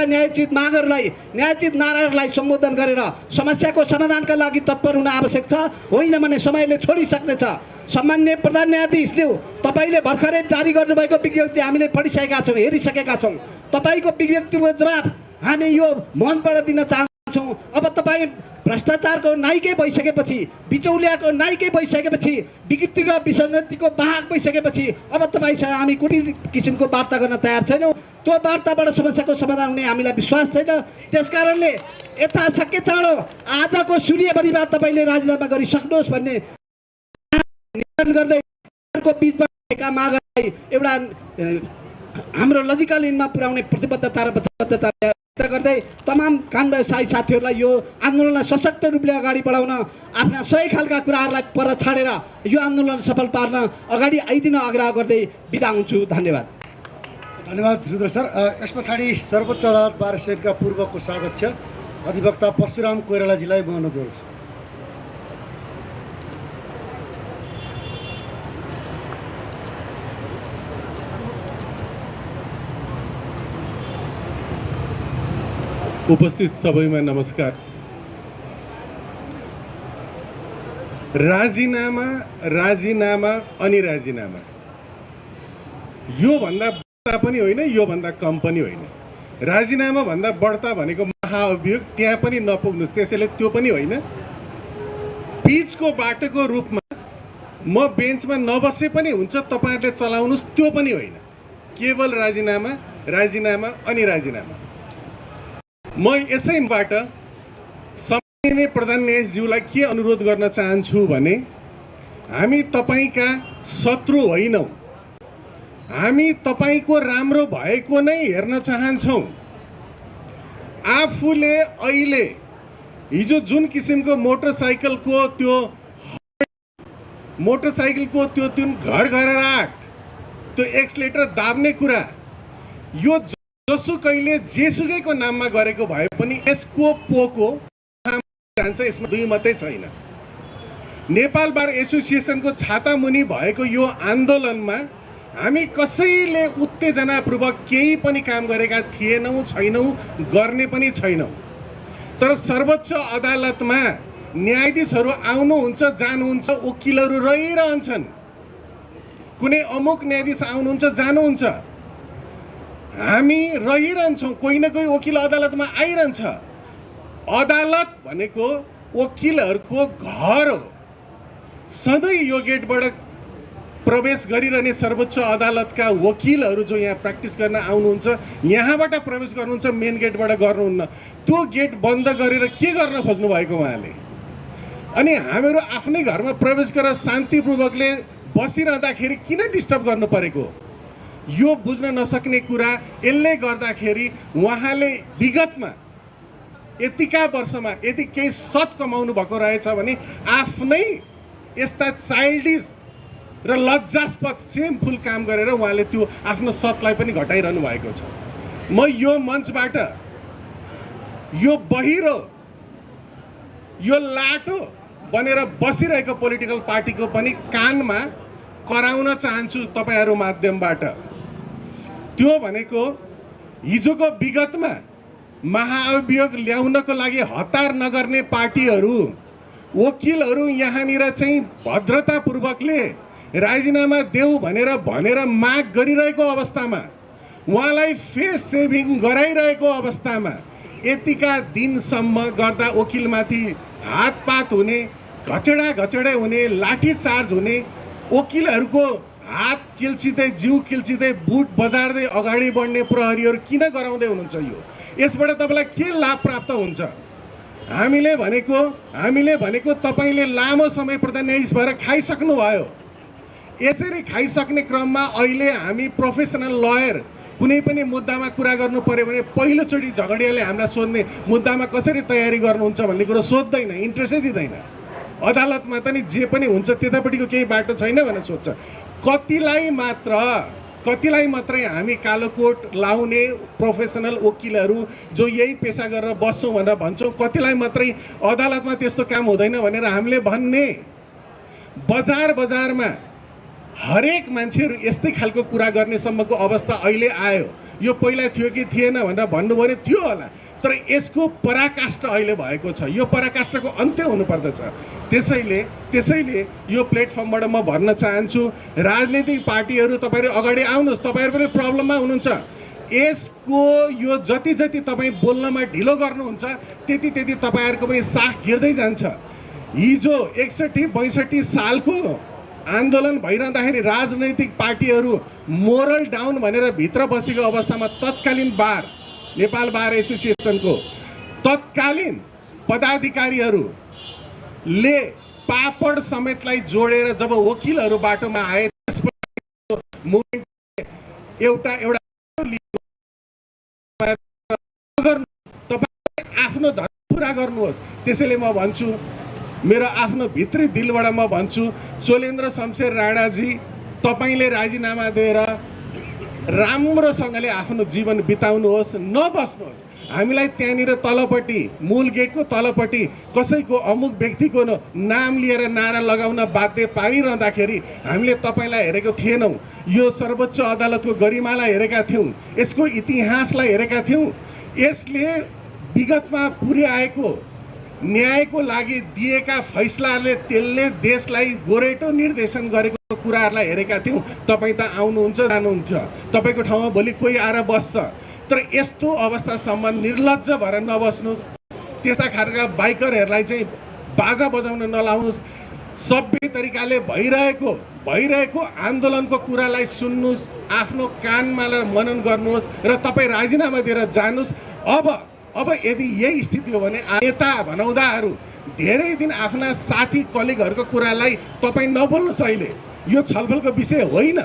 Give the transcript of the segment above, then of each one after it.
न्यायोचित मागहरूलाई न्यायोचित नाराहरूलाई सम्बोधन गरेर समस्याको समाधानका लागि तत्पर हुन आवश्यक छ। होइन भने समयले छोडिसक्नेछ। सम्माननीय प्रधान न्यायाधीशज्यू, तपाईँले भर्खरै जारी गर्नुभएको विज्ञप्ति हामीले पढिसकेका छौँ, हेरिसकेका छौँ। तपाईँको विज्ञप्तिको जवाब हामी यो मनबाट दिन चाहन्छौँ। अब तपाईँ भ्रष्टाचारको नाइकै भइसकेपछि, बिचौलियाको नाइकै भइसकेपछि, विकृति र विसङ्गतिको वाहक भइसकेपछि अब तपाईँसँग हामी कुनै किसिमको वार्ता गर्न तयार छैनौँ। त्यो वार्ताबाट समस्याको समाधान हुने हामीलाई विश्वास छैन। त्यसकारणले यथाशक्य चाँडो आजको सूर्यभरिमा तपाईँले राजीनामा गरिसक्नुहोस् भन्ने निवेदन गर्दै बिचमा मागलाई एउटा हाम्रो लजिकल इनमा पुर्याउने प्रतिबद्धता र वचनबद्धता व्यक्त गर्दै तमाम कान व्यवसायी साथीहरूलाई यो आन्दोलनलाई सशक्त रूपले अगाडि बढाउन आफ्ना सबै खालका कुराहरूलाई पर छाडेर यो आन्दोलन सफल पार्न अगाडि आइदिन आग्रह गर्दै बिदा हुन्छु। धन्यवाद। धन्यवाद रुद्र सर। यस पछाडि सर्वोच्च अदालत बार सेलका पूर्व कोषाध्यक्ष अधिवक्ता परशुराम कोइरालाजीलाई म अनुरोध गर्छु। उपस्थित सबैमा नमस्कार। राजीनामा राजीनामा अनि राजीनामा, यो भन्दा बढ्ता पनि होइन, यो भन्दा कम पनि होइन। राजीनामा भन्दा बढ्ता भनेको महाअभियोग, त्यहाँ पनि नपुग्नुहोस्, त्यसैले त्यो पनि होइन। बीचको बाटोको रूपमा म बेन्चमा नबसे पनि हुन्छ, तपाईँहरूले चलाउनुहोस्, त्यो पनि होइन। केवल राजीनामा राजीनामा अनि राजीनामा। म यसैबाट सम्माननीय प्रधान न्यायाधीशज्यूलाई के अनुरोध गर्न चाहन्छु भने हामी तपाईँका शत्रु होइनौँ, हामी तपाईँको राम्रो भएको नै हेर्न चाहन्छौँ। आफूले अहिले हिजो जुन किसिमको मोटरसाइकलको त्यो जुन घर घराट त्यो एक्सलेटर दाब्ने कुरा, यो जसुकैले जेसुकैको नाममा गरेको भए पनि यसको पोको जान्छ, यसमा दुई मात्रै छैन। नेपाल बार एसोसिएसनको छाता मुनि भएको यो आन्दोलनमा हामी कसैले उत्तेजनापूर्वक केही पनि काम गरेका थिएनौँ, छैनौँ, गर्ने पनि छैनौँ। तर सर्वोच्च अदालतमा न्यायाधीशहरू आउनुहुन्छ, जानुहुन्छ, वकिलहरू रहिरहन्छन्। कुनै अमुक न्यायाधीश आउनुहुन्छ, जानुहुन्छ, हामी रहिरहन्छौँ। कोही न कोही वकिल अदालतमा आइरहन्छ। अदालत भनेको वकिलहरूको घर हो। सधैँ यो गेटबाट प्रवेश गरिरहने सर्वोच्च अदालतका वकिलहरू जो यहाँ प्र्याक्टिस गर्न आउनुहुन्छ, यहाँबाट प्रवेश गर्नुहुन्छ, मेन गेटबाट गर्नुहुन्न। त्यो गेट बन्द गरेर के गर्न खोज्नु भएको उहाँले? अनि हामीहरू आफ्नै घरमा प्रवेश गरेर शान्तिपूर्वकले बसिरहँदाखेरि किन डिस्टर्ब गर्नु परेको? यो बुझ्न नसक्ने कुरा। यसले गर्दाखेरि उहाँले विगतमा यतिका वर्षमा यदि केही सत कमाउनु भएको रहेछ भने आफ्नै यस्ता चाइल्डिस र लज्जास्पद सेमफुल काम गरेर उहाँले त्यो आफ्नो सतलाई पनि घटाइरहनु भएको छ। म यो मञ्चबाट यो बहिरो, यो लाटो बनेर बसिरहेको पोलिटिकल पार्टीको पनि कानमा कराउन चाहन्छु तपाईँहरू माध्यमबाट। त्यो भनेको हिजोको विगतमा महाअभियोग ल्याउनको लागि हतार नगर्ने पार्टीहरू, वकिलहरू यहाँनिर चाहिँ भद्रतापूर्वकले राजीनामा देऊ भनेर माग गरिरहेको अवस्थामा, उहाँलाई फेस सेभिङ गराइरहेको अवस्थामा यतिका दिनसम्म गर्दा वकिलमाथि हातपात हुने, घचडा हुने, लाठीचार्ज हुने, वकिलहरूको हात किल्चिँदै, जिउ किल्चिँदै, बुट बजार्दै अगाडि बढ्ने प्रहरीहरू किन गराउँदै हुनुहुन्छ? यसबाट तपाईँलाई के लाभ प्राप्त हुन्छ? हामीले भनेको तपाईँले लामो समय प्रधान न्यायाधीश भएर खाइसक्नु भयो। यसरी खाइसक्ने क्रममा अहिले हामी प्रोफेसनल लयर कुनै पनि मुद्दामा कुरा गर्नु पर्यो भने पहिलोचोटि झगडियाले हामीलाई सोध्ने, मुद्दामा कसरी तयारी गर्नुहुन्छ भन्ने कुरो सोध्दैन, इन्ट्रेस्टै दिँदैन। अदालतमा त नि जे पनि हुन्छ त्यतापट्टिको केही बाटो छैन भनेर सोध्छ। कतिलाई मात्रै हामी कालो कोट लाउने प्रोफेसनल वकिलहरू जो यही पेसा गरेर बस्छौँ भनेर भन्छौँ, कतिलाई मात्रै अदालतमा त्यस्तो काम हुँदैन भनेर हामीले भन्ने। बजारमा हरेक मान्छेहरू यस्तै खालको कुरा गर्ने सम्मको अवस्था अहिले आयो। यो पहिला थियो कि थिएन भनेर भन्नुभयो भने थियो होला, तर यसको पराकाष्ठा अहिले भएको छ। यो पराकाष्ठाको अन्त्य हुनुपर्दछ। त्यसैले यो प्लेटफर्मबाट म भन्न चाहन्छु, राजनीतिक पार्टीहरू तपाईँहरू अगाडि आउनुहोस्। तपाईँहरू पनि प्रब्लममा हुनुहुन्छ। यसको यो जति तपाईँ बोल्नमा ढिलो गर्नुहुन्छ त्यति तपाईँहरूको पनि साख गिर्दै जान्छ। हिजो 61-62 सालको आन्दोलन भइरहँदाखेरि राजनैतिक पार्टीहरू मोरल डाउन भनेर भित्र बसेको अवस्थामा तत्कालीन बार, नेपाल बार एसोसिएसनको तत्कालीन पदाधिकारीहरूले पापड समेतलाई जोडेर जब वकिलहरू बाटोमा आए, त्यसपछि मुभमेन्ट एउटा तपाईँ आफ्नो धर्म पुरा गर्नुहोस्। त्यसैले म भन्छु, मेरो आफ्नो भित्री दिलबाट म भन्छु, चोलेन्द्र शमशेर राणाजी, तपाईँले राजीनामा दिएर राम्रोसँगले आफ्नो जीवन बिताउनुहोस्, नबस्नुहोस्। हामीलाई त्यहाँनिर तलपट्टि मूल गेटको तलपट्टि कसैको अमुक व्यक्तिको नाम लिएर नारा लगाउन बाध्य पारिरहँदाखेरि हामीले तपाईँलाई हेरेको थिएनौँ। यो सर्वोच्च अदालतको गरिमालाई हेरेका थियौँ, यसको इतिहासलाई हेरेका थियौँ। यसले विगतमा पुर्याएको न्यायको लागि दिएका फैसलाले त्यसले देशलाई गोरेटो निर्देशन गरेको कुराहरूलाई हेरेका थियौँ। तपाईँ त आउनुहुन्छ जानुहुन्थ्यो, तपाईँको ठाउँमा भोलि कोही आएर बस्छ। तर यस्तो अवस्थासम्म निर्लज्ज भएर नबस्नुहोस्। त्यस्ता खालका बाइकरहरूलाई चाहिँ बाजा बजाउन नलाउनुहोस्। सभ्य तरिकाले भइरहेको आन्दोलनको कुरालाई सुन्नुहोस्, आफ्नो कानमा मनन गर्नुहोस् र तपाईँ राजीनामा दिएर जानुहोस्। अब यदि यही स्थिति हो भने नेता भनाउँदाहरू धेरै दिन आफ्ना साथी कलिगहरूको कुरालाई तपाईँ नबोल्नुहोस्। अहिले यो छलफलको विषय होइन,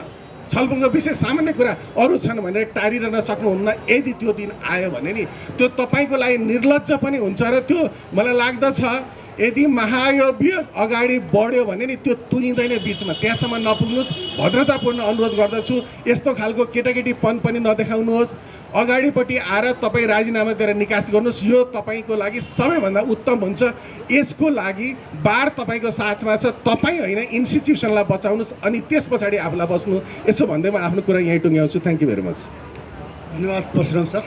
छलफलको विषय सामान्य कुरा अरू छन् भनेर टारिरहन सक्नुहुन्न। यदि त्यो दिन आयो भने नि त्यो तपाईँको लागि निर्लज्ज पनि हुन्छ र त्यो मलाई लाग्दछ यदि महायुद्ध अगाडि बढ्यो भने नि त्यो तुनिँदैन बिचमा। त्यहाँसम्म नपुग्नुहोस्, भद्रतापूर्ण अनुरोध गर्दछु। यस्तो खालको केटाकेटीपन पनि नदेखाउनुहोस्। अगाडिपट्टि आएर तपाईँ राजीनामा दिएर निकास गर्नुहोस्। यो तपाईँको लागि सबैभन्दा उत्तम हुन्छ। यसको लागि बार तपाईँको साथमा छ, तपाईँ होइन इन्स्टिट्युसनलाई बचाउनुहोस् अनि त्यस पछाडि आफूलाई बस्नु। यसो भन्दै म आफ्नो कुरा यहीँ टुङ्ग्याउँछु। Thank you very much. धन्यवाद परशुराम सर।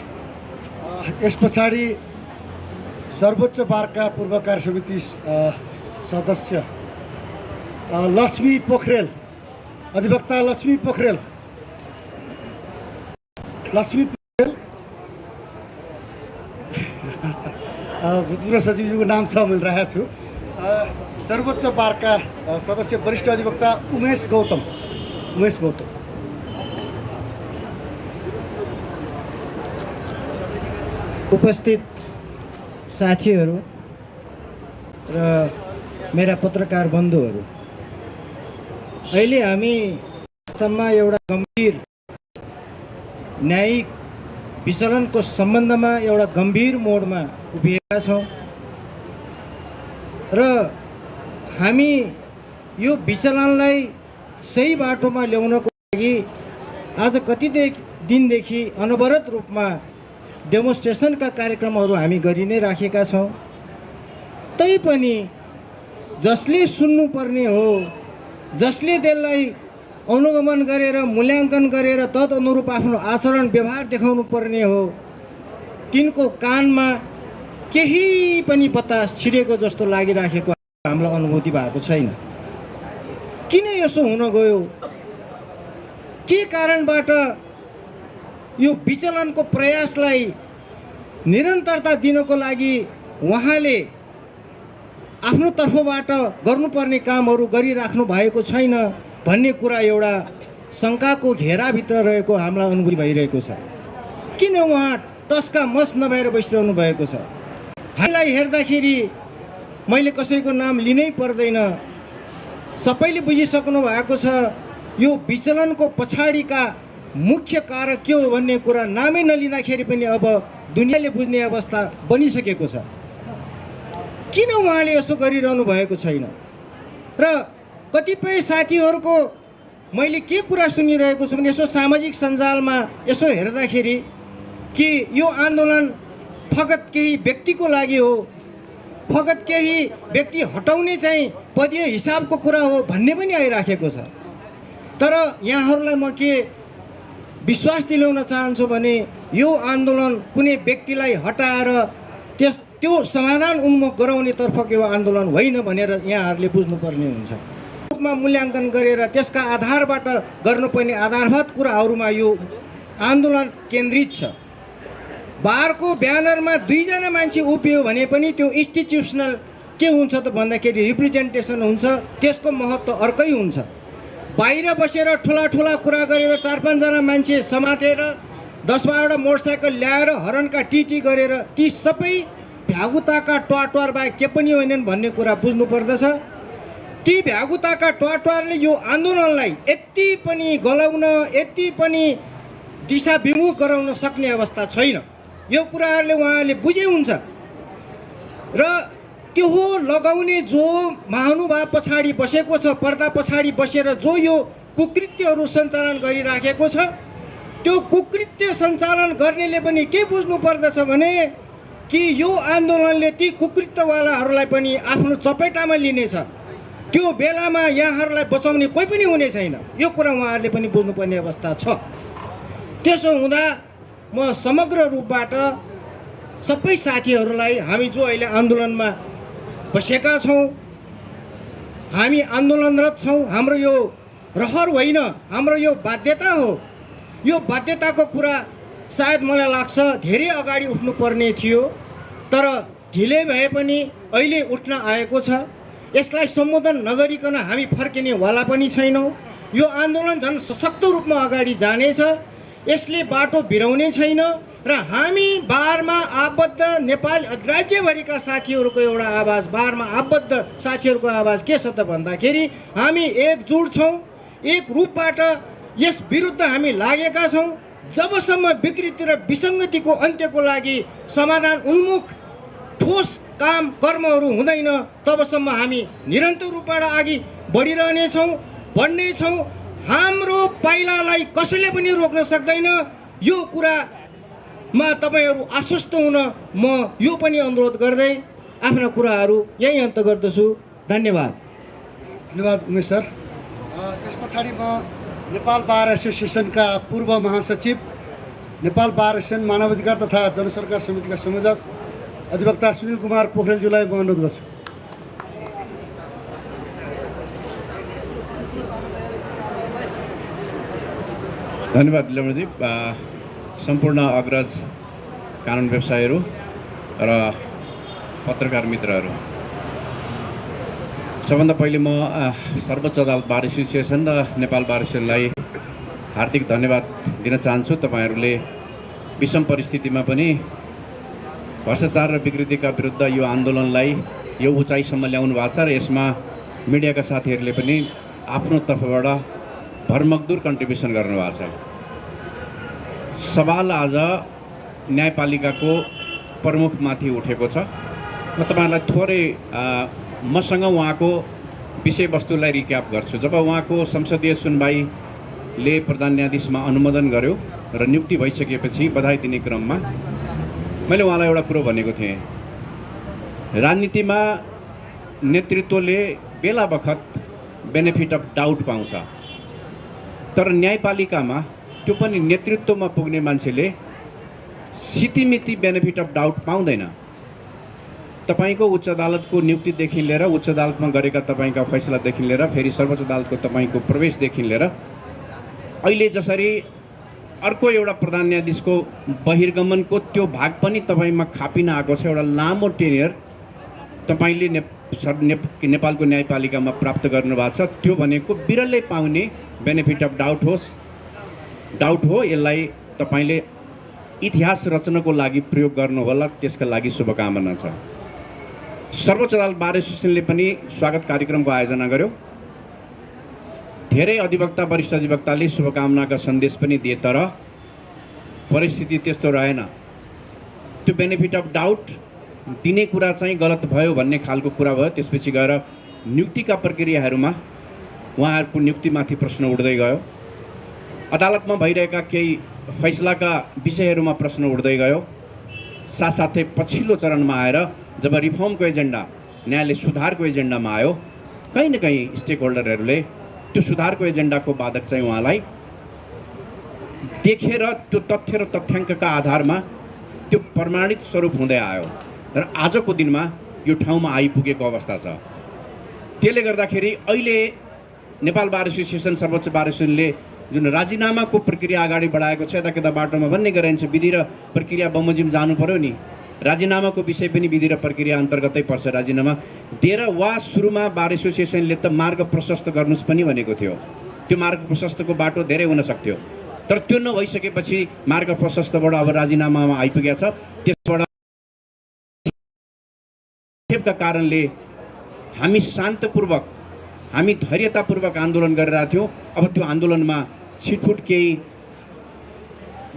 यस पछाडि सर्वोच्च बारका पूर्व कार्य समिति सदस्य लक्ष्मी पोखरेल, अधिवक्ता लक्ष्मी पोखरेल भूतपूर्व सचिवजीको नाम छ मैले राखेको छु। सर्वोच्च बारका सदस्य वरिष्ठ अधिवक्ता उमेश गौतम। उपस्थित साथीहरू र मेरा पत्रकार बन्धुहरू, अहिले हामी वास्तवमा एउटा गम्भीर न्यायिक विचलनको सम्बन्धमा एउटा गम्भीर मोडमा उभिएका छौँ र हामी यो विचलनलाई सही बाटोमा ल्याउनको लागि आज कति दिनदेखि अनवरत रूपमा डेमोन्स्ट्रेसनका कार्यक्रमहरू हामी गरि नै राखेका छौँ। तैपनि जसले सुन्नुपर्ने हो, जसले त्यसलाई अनुगमन गरेर मूल्याङ्कन गरेर तदनुरूप आफ्नो आचरण व्यवहार देखाउनु पर्ने हो, तिनको कानमा केही पनि बतास छिरेको जस्तो लागिराखेको हामीलाई अनुभूति भएको छैन। किन यसो हुन गयो? के कारणबाट यो विचलनको प्रयासलाई निरन्तरता दिनको लागि उहाँले आफ्नो तर्फबाट गर्नुपर्ने कामहरू गरिराख्नु भएको छैन भन्ने कुरा एउटा शङ्काको घेराभित्र रहेको हामीलाई अनुभूति भइरहेको छ। किन उहाँ टस्का मस नभएर बसिरहनु भएको छ? हामीलाई हेर्दाखेरि मैले कसैको नाम लिनै पर्दैन, सबैले बुझिसक्नु भएको छ यो विचलनको पछाडिका मुख्य कारक के हो भन्ने कुरा नामै नलिँदाखेरि पनि अब दुनियाँले बुझ्ने अवस्था बनिसकेको छ। किन उहाँले यसो गरिरहनु भएको छैन? र कतिपय साथीहरूको मैले के कुरा सुनिरहेको छु भने यसो सामाजिक सञ्जालमा यसो हेर्दाखेरि कि यो आन्दोलन फगत केही व्यक्तिको लागि हो, फगत केही व्यक्ति हटाउने चाहिँ पदीय हिसाबको कुरा हो भन्ने पनि आइराखेको छ। तर यहाँहरूलाई म के विश्वास दिलाउन चाहन्छु भने यो आन्दोलन कुनै व्यक्तिलाई हटाएर त्यो समाधान उन्मुख गराउनेतर्फको यो आन्दोलन होइन भनेर यहाँहरूले बुझ्नुपर्ने हुन्छ। रूपमा मूल्याङ्कन गरेर त्यसका आधारबाट गर्नुपर्ने आधारभूत कुराहरूमा यो आन्दोलन केन्द्रित छ। बारको ब्यानरमा 2 जना मान्छे उभियो भने पनि त्यो इन्स्टिट्युसनल के हुन्छ त भन्दाखेरि रिप्रेजेन्टेसन हुन्छ, त्यसको महत्त्व अर्कै हुन्छ। बाहिर बसेर ठुला कुरा गरेर 4-5 जना मान्छे समातेर 10-12 मोटरसाइकल ल्याएर हरनका टिटी गरेर ती सबै भ्यागुताका टुवार बाहेक के पनि होइनन् भन्ने कुरा बुझ्नु पर्दछ। ती भ्यागुताका टुवारले यो आन्दोलनलाई यति पनि गलाउन, यति पनि दिशा विमुख गराउन सक्ने अवस्था छैन। यो कुराहरूले उहाँले बुझे हुन्छ र त्यो हो लगाउने जो महानुभाव पछाडि बसेको छ, पर्दा पछाडि बसेर जो यो कुकृत्यहरू सञ्चालन गरिराखेको छ, त्यो कुकृत्य सञ्चालन गर्नेले पनि के बुझ्नु पर्दछ भने कि यो आन्दोलनले ती कुकृत्यवालाहरूलाई पनि आफ्नो चपेटामा लिनेछ। त्यो बेलामा यहाँहरूलाई बचाउने कोही पनि हुने छैन। यो कुरा उहाँहरूले पनि बुझ्नुपर्ने अवस्था छ। त्यसो हुँदा म समग्र रूपबाट सबै साथीहरूलाई, हामी जो अहिले आन्दोलनमा बसेका छौँ, हामी आन्दोलनरत छौँ, हाम्रो यो रहर होइन, हाम्रो यो बाध्यता हो। यो बाध्यताको कुरा सायद मलाई लाग्छ धेरै अगाडि उठ्नुपर्ने थियो, तर ढिलै भए पनि अहिले उठ्न आएको छ। यसलाई सम्बोधन नगरिकन हामी फर्किनेवाला पनि छैनौँ। यो आन्दोलन झन् सशक्त रूपमा अगाडि जानेछ। यसले बाटो बिराउने छैन र हामी बारमा आबद्ध नेपाल राज्यभरिका साथीहरूको एउटा आवाज, बारमा आबद्ध साथीहरूको आवाज के छ त भन्दाखेरि हामी एकजुट छौँ, एक रूपबाट यस विरुद्ध हामी लागेका छौँ। जबसम्म विकृति र विसङ्गतिको अन्त्यको लागि समाधान उन्मुख ठोस काम कर्महरू हुँदैन तबसम्म हामी निरन्तर रूपबाट अघि बढिरहनेछौँ, बढ्नेछौँ। हाम्रो पाइलालाई कसैले पनि रोक्न सक्दैन। यो कुरामा तपाईँहरू आश्वस्त हुन म यो पनि अनुरोध गर्दै आफ्ना कुराहरू यही अन्त गर्दछु। धन्यवाद। धन्यवाद उमेश सर। त्यस पछाडि म नेपाल बार एसोसिएसनका पूर्व महासचिव, नेपाल बार एसोसिएसन मानवाधिकार तथा जनसरकार समितिका संयोजक अधिवक्ता सुनिल कुमार पोखरेलज्यूलाई म अनुरोध गर्छु। धन्यवाद लिम्बुजी। सम्पूर्ण अग्रज कानुन व्यवसायीहरू र पत्रकार मित्रहरू, सबभन्दा पहिले म सर्वोच्च अदालत बार एसोसिएसन र नेपाल बार एसोसिएसनलाई हार्दिक धन्यवाद दिन चाहन्छु। तपाईँहरूले विषम परिस्थितिमा पनि भ्रष्टाचार र विकृतिका विरुद्ध यो आन्दोलनलाई यो उचाइसम्म ल्याउनु भएको छ र यसमा मिडियाका साथीहरूले पनि आफ्नो तर्फबाट भरमग्दुर कन्ट्रिब्युसन गर्नुभएको छ। सवाल आज न्यायपालिकाको प्रमुखमाथि उठेको छ। म तपाईँहरूलाई थोरै मसँग उहाँको विषयवस्तुलाई रिक्याप गर्छु। जब उहाँको संसदीय सुनवाईले प्रधान न्यायाधीशमा अनुमोदन गर्यो र नियुक्ति भइसकेपछि बधाई दिने क्रममा मैले उहाँलाई एउटा कुरो भनेको थिएँ, राजनीतिमा नेतृत्वले बेला बखत बेनिफिट अफ डाउट पाउँछ, तर न्यायपालिकामा त्यो पनि नेतृत्वमा पुग्ने मान्छेले सितिमिति बेनिफिट अफ डाउट पाउँदैन। तपाईँको उच्च अदालतको नियुक्तिदेखि लिएर उच्च अदालतमा गरेका तपाईँका फैसलादेखि लिएर फेरि सर्वोच्च अदालतको तपाईँको प्रवेशदेखि लिएर अहिले जसरी अर्को एउटा प्रधान न्यायाधीशको बहिर्गमनको त्यो भाग पनि तपाईँमा खापिन आएको छ। एउटा लामो टेनियर तपाईँले नेपालको न्यायपालिकामा प्राप्त गर्नुभएको छ। त्यो भनेको बिरलै पाउने बेनिफिट अफ डाउट हो। यसलाई तपाईँले इतिहास रचनाको लागि प्रयोग गर्नुहोला, त्यसका लागि शुभकामना छ। सर्वोच्च अदालत बार एसोसिएसनले पनि स्वागत कार्यक्रमको आयोजना गर्यो। धेरै अधिवक्ता, वरिष्ठ अधिवक्ताले शुभकामनाका सन्देश पनि दिए, तर परिस्थिति त्यस्तो रहेन। त्यो बेनिफिट अफ डाउट दिने कुरा चाहिँ गलत भयो भन्ने खालको कुरा भयो। त्यसपछि गएर नियुक्तिका प्रक्रियाहरूमा उहाँहरूको नियुक्तिमाथि प्रश्न उठ्दै गयो। अदालतमा भइरहेका केही फैसलाका विषयहरूमा प्रश्न उठ्दै गयो। साथसाथै पछिल्लो चरणमा आएर जब रिफर्मको एजेन्डा, न्यायालय सुधारको एजेन्डामा आयो, कहीँ न कहीँ स्टेक होल्डरहरूले त्यो सुधारको एजेन्डाको बाधक चाहिँ उहाँलाई देखेर त्यो तथ्य र तथ्याङ्कका आधारमा त्यो प्रमाणित स्वरूप हुँदै आयो र आजको दिनमा यो ठाउँमा आइपुगेको अवस्था छ। त्यसले गर्दाखेरि अहिले नेपाल बार एसोसिएसन सर्वोच्च बार एसोसिएसनले जुन राजीनामाको प्रक्रिया अगाडि बढाएको छ, यता केता बाटोमा भन्ने गरिन्छ विधि र प्रक्रिया बमोजिम जानु पर्यो नि। राजीनामाको विषय पनि विधि र प्रक्रिया अन्तर्गतै पर्छ। राजीनामा दिएर वा सुरुमा बार एसोसिएसनले त मार्ग प्रशस्त गर्नुहोस् पनि भनेको थियो। त्यो मार्ग प्रशस्तको बाटो धेरै हुन सक्थ्यो, तर त्यो नभइसकेपछि मार्ग प्रशस्तबाट अब राजीनामामा आइपुगेको छ। त्यसबाट का कारणले हामी शान्तपूर्वक, हामी धैर्यतापूर्वक आन्दोलन गरिरहेका थियौँ। अब त्यो आन्दोलनमा छिटफुट केही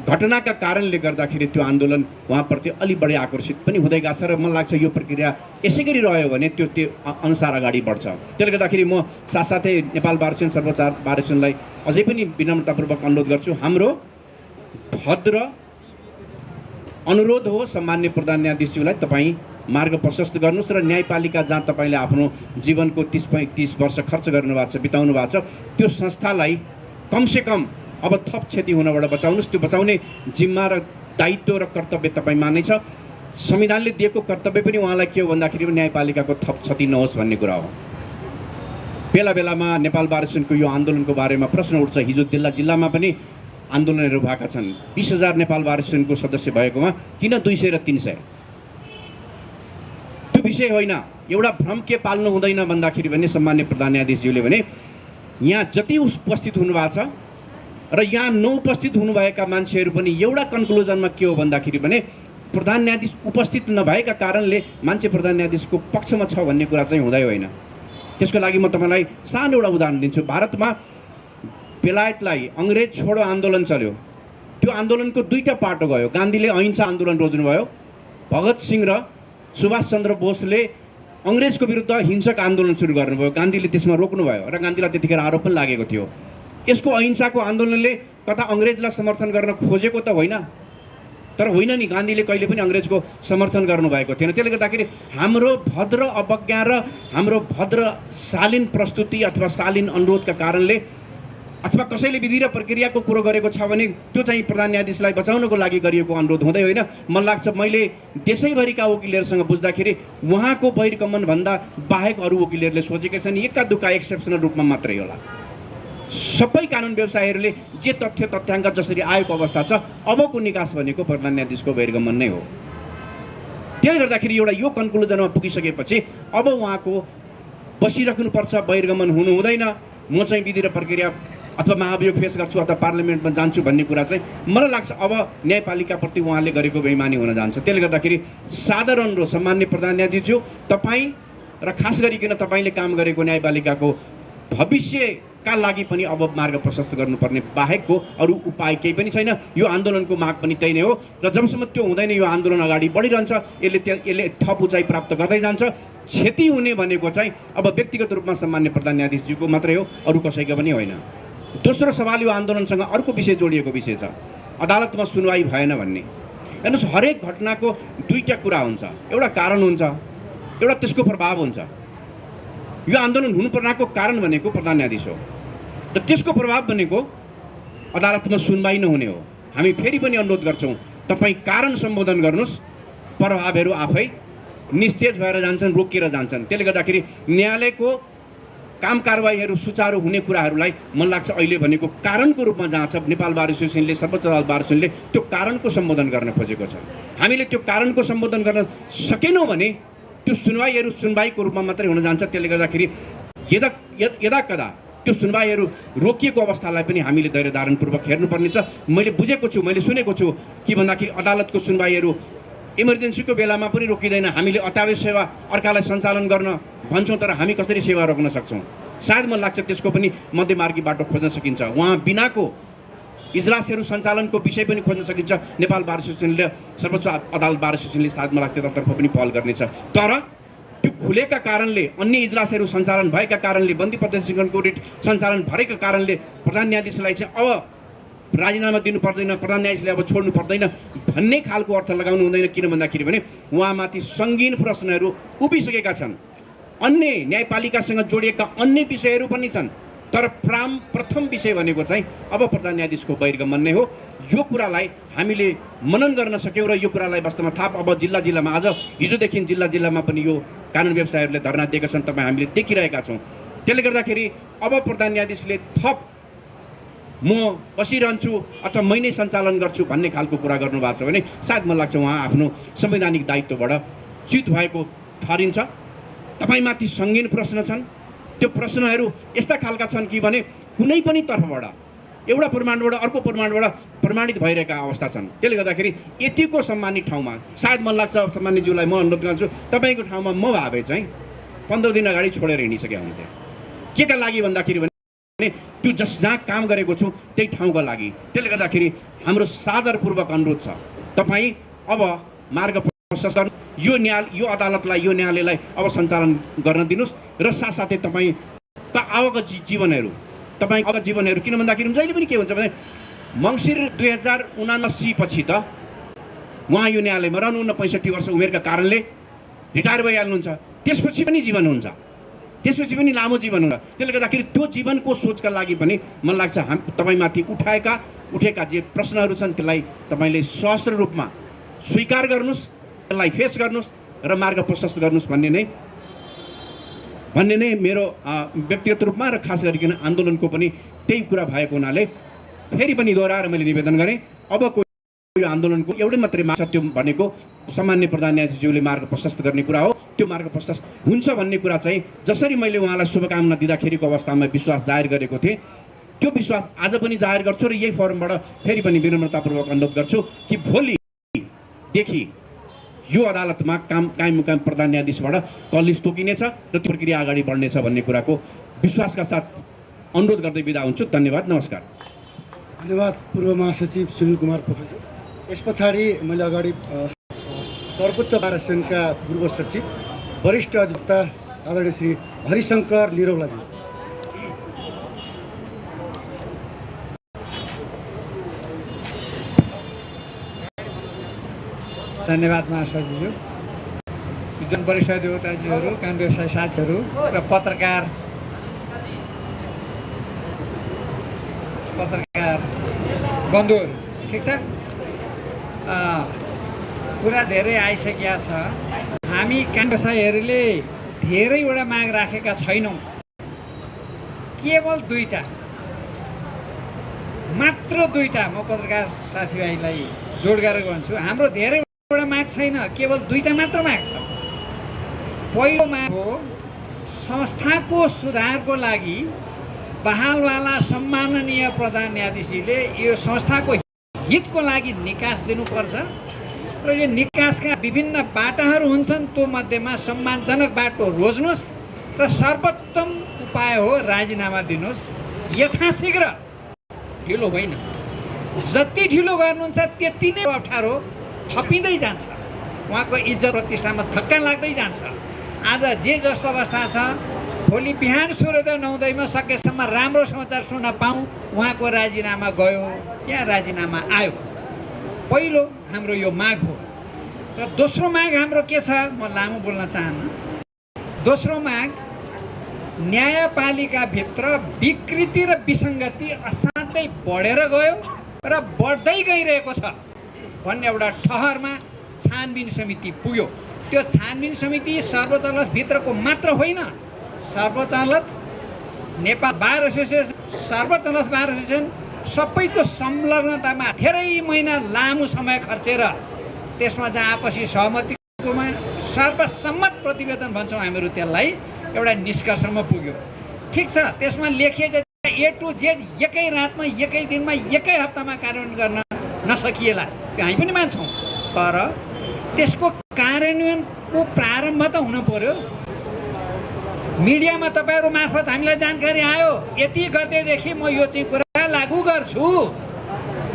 घटनाका कारणले गर्दाखेरि त्यो आन्दोलन उहाँप्रति अलि बढी आकर्षित पनि हुँदै गएको छ र मलाई लाग्छ यो प्रक्रिया यसै गरी रह्यो भने त्यो अनुसार अगाडि बढ्छ। त्यसले गर्दाखेरि म साथसाथै नेपाल बार एसोसिएसन सर्वोच्च बार एसोसिएसनलाई अझै पनि विनम्रतापूर्वक अनुरोध गर्छु, हाम्रो भद्र अनुरोध हो सम्माननीय प्रधान न्यायाधीशज्यूलाई तपाईँ मार्ग प्रशस्त गर्नुहोस् र न्यायपालिका जहाँ तपाईँले आफ्नो जीवनको 30-35 वर्ष खर्च गर्नुभएको छ, बिताउनु भएको छ, त्यो संस्थालाई कमसेकम अब थप क्षति हुनबाट बचाउनुहोस्। त्यो बचाउने जिम्मा र दायित्व र कर्तव्य तपाईँमा नै छ। संविधानले दिएको कर्तव्य पनि उहाँलाई के हो भन्दाखेरि न्यायपालिकाको थप क्षति नहोस् भन्ने कुरा हो। बेला बेलामा नेपाल बार एसोसिएसनको यो आन्दोलनको बारेमा प्रश्न उठ्छ। हिजो जिल्लामा पनि आन्दोलनहरू भएका छन्। 20,000 नेपाल बार एसोसिएसनको सदस्य भएकोमा किन 200 र 300? त्यो विषय होइन। एउटा भ्रम के पाल्नु हुँदैन भन्दाखेरि भने सम्मान्य प्रधान न्यायाधीशज्यूले भने यहाँ जति उपस्थित हुनुभएको छ र यहाँ नउपस्थित हुनुभएका मान्छेहरू पनि एउटा कन्क्लुजनमा के हो भन्दाखेरि भने प्रधान न्यायाधीश उपस्थित नभएका कारणले मान्छे प्रधान न्यायाधीशको पक्षमा छ भन्ने कुरा चाहिँ हुँदै होइन। त्यसको लागि म तपाईँलाई सानो एउटा उदाहरण दिन्छु। भारतमा बेलायतलाई अङ्ग्रेज छोडो आन्दोलन चल्यो। त्यो आन्दोलनको दुईटा पाटो गयो। गान्धीले अहिंसा आन्दोलन रोज्नुभयो, भगत सिंह र सुभाष चन्द्र बोसले अङ्ग्रेजको विरुद्ध हिंसक आन्दोलन सुरु गर्नुभयो। गान्धीले त्यसमा रोक्नुभयो र गान्धीलाई त्यतिखेर आरोप पनि लागेको थियो। यसको अहिंसाको आन्दोलनले कता अङ्ग्रेजलाई समर्थन गर्न खोजेको त होइन, तर होइन नि, गान्धीले कहिले पनि अङ्ग्रेजको समर्थन गर्नुभएको थिएन। त्यसले गर्दाखेरि हाम्रो भद्र अवज्ञा र हाम्रो भद्र शालीन प्रस्तुति अथवा शालीन अनुरोधका कारणले अथवा कसैले विधि र प्रक्रियाको कुरो गरेको छ भने त्यो चाहिँ प्रधान न्यायाधीशलाई बचाउनको लागि गरिएको अनुरोध हुँदै होइन। मलाई लाग्छ मैले देशैभरिका वकिलहरूसँग बुझ्दाखेरि उहाँको बहिर्गमनभन्दा बाहेक अरू वकिलहरूले सोचेकै छन् एका दुःखा एक्सेप्सनल रूपमा मात्रै होला। सबै कानुन व्यवसायीहरूले जे तथ्य तथ्याङ्क जसरी आएको अवस्था छ, अबको निकास भनेको प्रधान न्यायाधीशको बहिर्गमन नै हो। त्यसले गर्दाखेरि एउटा यो कन्क्लुजनमा पुगिसकेपछि अब उहाँको बसिराख्नुपर्छ, बहिर्गमन हुनु हुँदैन। म चाहिँ विधि र प्रक्रिया अथवा महाभियोग फेस गर्छु अथवा पार्लियामेन्टमा जान्छु भन्ने कुरा चाहिँ मलाई लाग्छ अब न्यायपालिकाप्रति उहाँले गरेको बेइमानी हुन जान्छ। त्यसले गर्दाखेरि साधारण अनुरोध सम्मान्य प्रधान न्यायाधीशज्यू, तपाईँ र खास गरिकन तपाईँले काम गरेको न्यायपालिकाको भविष्यका लागि पनि अब मार्ग प्रशस्त गर्नुपर्ने बाहेकको अरू उपाय केही पनि छैन। यो आन्दोलनको माग पनि त्यही नै हो र जबसम्म त्यो हुँदैन यो आन्दोलन अगाडि बढिरहन्छ। यसले थप उचाइ प्राप्त गर्दै जान्छ। क्षति हुने भनेको चाहिँ अब व्यक्तिगत रूपमा सम्मान्य प्रधान न्यायाधीशज्यूको मात्रै हो, अरू कसैको पनि होइन। दोस्रो सवाल, यो आन्दोलनसँग अर्को विषय जोडिएको विषय छ, अदालतमा सुनवाई भएन भन्ने। हेर्नुहोस्, हरेक घटनाको दुईटा कुरा हुन्छ, एउटा कारण हुन्छ, एउटा त्यसको प्रभाव हुन्छ। यो आन्दोलन हुनुपर्नेको कारण भनेको प्रधान न्यायाधीश हो र त्यसको प्रभाव भनेको अदालतमा सुनवाई नहुने हो। हामी फेरि पनि अनुरोध गर्छौँ, तपाईँ कारण सम्बोधन गर्नुहोस्, प्रभावहरू आफै निस्तेज भएर जान्छन्, रोकिएर जान्छन्। त्यसले गर्दाखेरि न्यायालयको काम कारवाहीहरू सुचारू हुने कुराहरूलाई मलाई लाग्छ अहिले भनेको कारणको रूपमा जहाँ छ नेपाल बार एसोसिएसनले, सर्वोच्च अदालत बार एसोसिएसनले त्यो कारणको सम्बोधन गर्न खोजेको छ। हामीले त्यो कारणको सम्बोधन गर्न सकेनौँ भने त्यो सुनवाईको रूपमा मात्रै हुन जान्छ। त्यसले गर्दाखेरि यदाकदा त्यो सुनवाईहरू रोकिएको अवस्थालाई पनि हामीले धैर्यधारणपूर्वक हेर्नुपर्ने छ। मैले बुझेको छु, मैले सुनेको छु कि भन्दाखेरि अदालतको सुनवाईहरू इमर्जेन्सीको बेलामा पनि रोकिँदैन। हामीले अत्यावश्यक सेवा अर्कालाई सञ्चालन गर्न भन्छौँ, तर हामी कसरी सेवा रोक्न सक्छौँ? सायद मलाई लाग्छ त्यसको पनि मध्यमार्गी बाटो खोज्न सकिन्छ। उहाँ बिनाको इजलासहरू सञ्चालनको विषय पनि खोज्न सकिन्छ। नेपाल बार एसोसिएसनले, सर्वोच्च अदालत बार एसोसिएसनले सायद मलाई लाग्छ तर्फ पनि पहल गर्नेछ। तर त्यो खुलेका कारणले, अन्य इजलासहरू सञ्चालन भएका कारणले, बन्दी प्रदर्शनको रिट सञ्चालन भएका कारणले प्रधान न्यायाधीशलाई चाहिँ अब राजीनामा दिनु पर्दैन, प्रधान न्यायाधीशले अब छोड्नु पर्दैन भन्ने खालको अर्थ लगाउनु हुँदैन। किन भन्दाखेरि भने उहाँमाथि सङ्गीन प्रश्नहरू उभिसकेका छन्, अन्य न्यायपालिकासँग जोडिएका अन्य विषयहरू पनि छन्। तर प्रथम विषय भनेको चाहिँ अब प्रधान न्यायाधीशको बहिर्गमन नै हो। यो कुरालाई हामीले मनन गर्न सक्यौँ र यो कुरालाई वास्तवमा थाहा अब जिल्लामा आज हिजोदेखि जिल्लामा पनि यो कानुन व्यवसायीहरूले धरना दिएका छन्, तपाईँ हामीले देखिरहेका छौँ। त्यसले गर्दाखेरि अब प्रधान न्यायाधीशले थप म बसिरहन्छु अथवा मै नै सञ्चालन गर्छु भन्ने खालको कुरा गर्नुभएको छ भने सायद मलाई लाग्छ उहाँ आफ्नो संवैधानिक दायित्वबाट च्युत भएको ठहरिन्छ। तपाईँमाथि सङ्गीन प्रश्न छन्, त्यो प्रश्नहरू यस्ता खालका छन् कि भने कुनै पनि तर्फबाट एउटा प्रमाणबाट अर्को प्रमाणबाट प्रमाणित भइरहेका अवस्था छन्। त्यसले गर्दाखेरि यतिको सम्मानित ठाउँमा सायद मलाई लाग्छ सम्मानितज्यूलाई म अनुरोध गर्छु, तपाईँको ठाउँमा म भए चाहिँ 15 दिन अगाडि छोडेर हिँडिसकेका हुन्थेँ। के का लागि भन्दाखेरि त्यो जहाँ काम गरेको छु त्यही ठाउँका लागि। त्यसले गर्दाखेरि हाम्रो सादरपूर्वक अनुरोध छ, तपाईँ अब मार्ग प्रशस्त यो अदालतलाई यो न्यायालयलाई अब सञ्चालन गर्न दिनुहोस् र साथसाथै तपाईँका आवक जीवनहरू किन भन्दाखेरि जहिले पनि के हुन्छ भने मङ्सिर 2079 पछि त उहाँ यो न्यायालयमा रहनुहुन्न, 65 वर्ष उमेरका कारणले रिटायर भइहाल्नुहुन्छ। त्यसपछि पनि जीवन हुन्छ, त्यसपछि पनि लामो जीवन हुन्छ। त्यसले गर्दाखेरि त्यो जीवनको सोचका लागि पनि मलाई लाग्छ तपाईँमाथि उठेका जे प्रश्नहरू छन् त्यसलाई तपाईँले सहस्र रूपमा स्वीकार गर्नुहोस्, त्यसलाई फेस गर्नुहोस् र मार्ग प्रशस्त गर्नुहोस् भन्ने नै मेरो व्यक्तिगत रूपमा र खास गरिकन आन्दोलनको पनि त्यही कुरा भएको हुनाले फेरि पनि दोहोऱ्याएर मैले निवेदन गरेँ। अबको यो आन्दोलनको एउटै मात्रै माग त्यो भनेको सामान्य प्रधान न्यायाधीशज्यूले मार्ग प्रशस्त गर्ने कुरा हो। त्यो मार्ग प्रशस्त हुन्छ भन्ने कुरा चाहिँ जसरी मैले उहाँलाई शुभकामना दिँदाखेरिको अवस्थामा विश्वास जाहेर गरेको थिएँ, त्यो विश्वास आज पनि जाहेर गर्छु र यही फोरमबाट फेरि पनि विनम्रतापूर्वक अनुरोध गर्छु कि भोलिदेखि यो अदालतमा कायम मुकाम प्रधान न्यायाधीशबाट कलिस तोकिनेछ र त्यो प्रक्रिया अगाडि बढ्नेछ भन्ने कुराको विश्वासका साथ अनुरोध गर्दै बिदा हुन्छु। धन्यवाद, नमस्कार। धन्यवाद पूर्व महासचिव सुनिल कुमार पोखरेल। यस पछाडि मैले अगाडि सर्वोच्च बार सङ्घका पूर्व सचिव वरिष्ठ अधिवक्ता आदरणीय श्री हरिशङ्कर निरौलाजी। धन्यवाद महासचिवज्यू, जुन वरिष्ठ अधिवक्ताज्यूहरू, कानुन व्यवसाय साथीहरू र पत्रकार बन्धुहरू, ठिक छ। कुरा धेरै आइसकेका छ। हामी कानुन व्यवसायीहरूले धेरैवटा माग राखेका छैनौँ, केवल मात्र दुईटा। म पत्रकार साथीभाइलाई जोड गरेर भन्छु, हाम्रो धेरै माग छैन, केवल दुईटा मात्र माग छ। पहिलो माग हो संस्थाको सुधारको लागि बहालवाला सम्माननीय प्रधान न्यायाधीशले यो संस्थाको हितको लागि निकास दिनुपर्छ र यो निकासका विभिन्न बाटाहरू हुन्छन्, त्यो मध्येमा सम्मानजनक बाटो रोज्नुहोस् र सर्वोत्तम उपाय हो राजीनामा दिनुहोस् यथाशीघ्र, ढिलो होइन। जति ढिलो गर्नुहुन्छ त्यति नै अप्ठ्यारो थपिँदै जान्छ, उहाँको इज्जत प्रतिष्ठामा धक्का लाग्दै जान्छ। आज जे जस्तो अवस्था छ, भोलि बिहान सूर्योदय नहुँदैमा सकेसम्म राम्रो समाचार सुन्न पाऊँ उहाँको राजीनामा गयो या राजीनामा आयो। पहिलो हाम्रो यो माग हो। र दोस्रो माग हाम्रो के छ, म लामो बोल्न चाहन्न। दोस्रो माग न्यायपालिकाभित्र विकृति र विसङ्गति असाध्यै बढेर गयो र बढ्दै गइरहेको छ भन्ने एउटा ठहरमा छानबिन समिति पुग्यो। त्यो छानबिन समिति सर्वोच्च अदालतभित्रको मात्र होइन, सर्वोच्च अदालत, नेपाल बार एसोसिएसन, सर्वोच्च अदालत बार एसोसिएसन सबैको संलग्नतामा धेरै महिना लामो समय खर्चेर त्यसमा चाहिँ आपसी सहमतिकोमा सर्वसम्मत प्रतिवेदन भन्छौँ हामीहरू, त्यसलाई एउटा निष्कर्षमा पुग्यो। ठिक छ, त्यसमा लेखिएको A to Z एकै रातमा, एकै दिनमा, एकै हप्तामा कार्यान्वयन गर्न नसकिएला, त्यो हामी पनि मान्छौँ। तर त्यसको कार्यान्वयनको प्रारम्भ त हुन पर्यो। मिडियामा तपाईँहरू मार्फत हामीलाई जानकारी आयो, यति गतेदेखि म यो चाहिँ कुरा लागू गर्छु,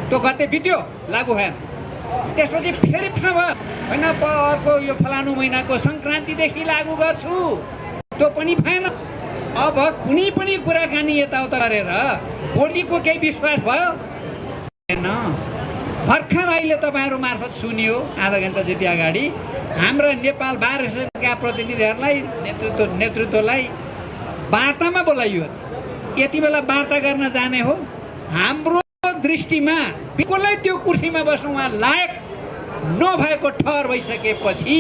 त्यो गते बित्यो, लागू भएन। त्यसपछि फेरि भयो, होइन अर्को यो फलानु महिनाको सङ्क्रान्तिदेखि लागू गर्छु, त्यो पनि भएन। अब कुनै पनि कुराकानी यताउता गरेर भोलिको केही विश्वास भयो होइन। भर्खर अहिले तपाईँहरू मार्फत सुनियो आधा घन्टा जति अगाडि हाम्रा नेपाल बार एसोसिएसनका प्रतिनिधिहरूलाई नेतृत्वलाई वार्तामा बोलाइयो। यति बेला वार्ता गर्न जाने हो। हाम्रो दृष्टिमा बिल्कुलै त्यो कुर्सीमा बस्नु उहाँ लायक नभएको ठहर भइसकेपछि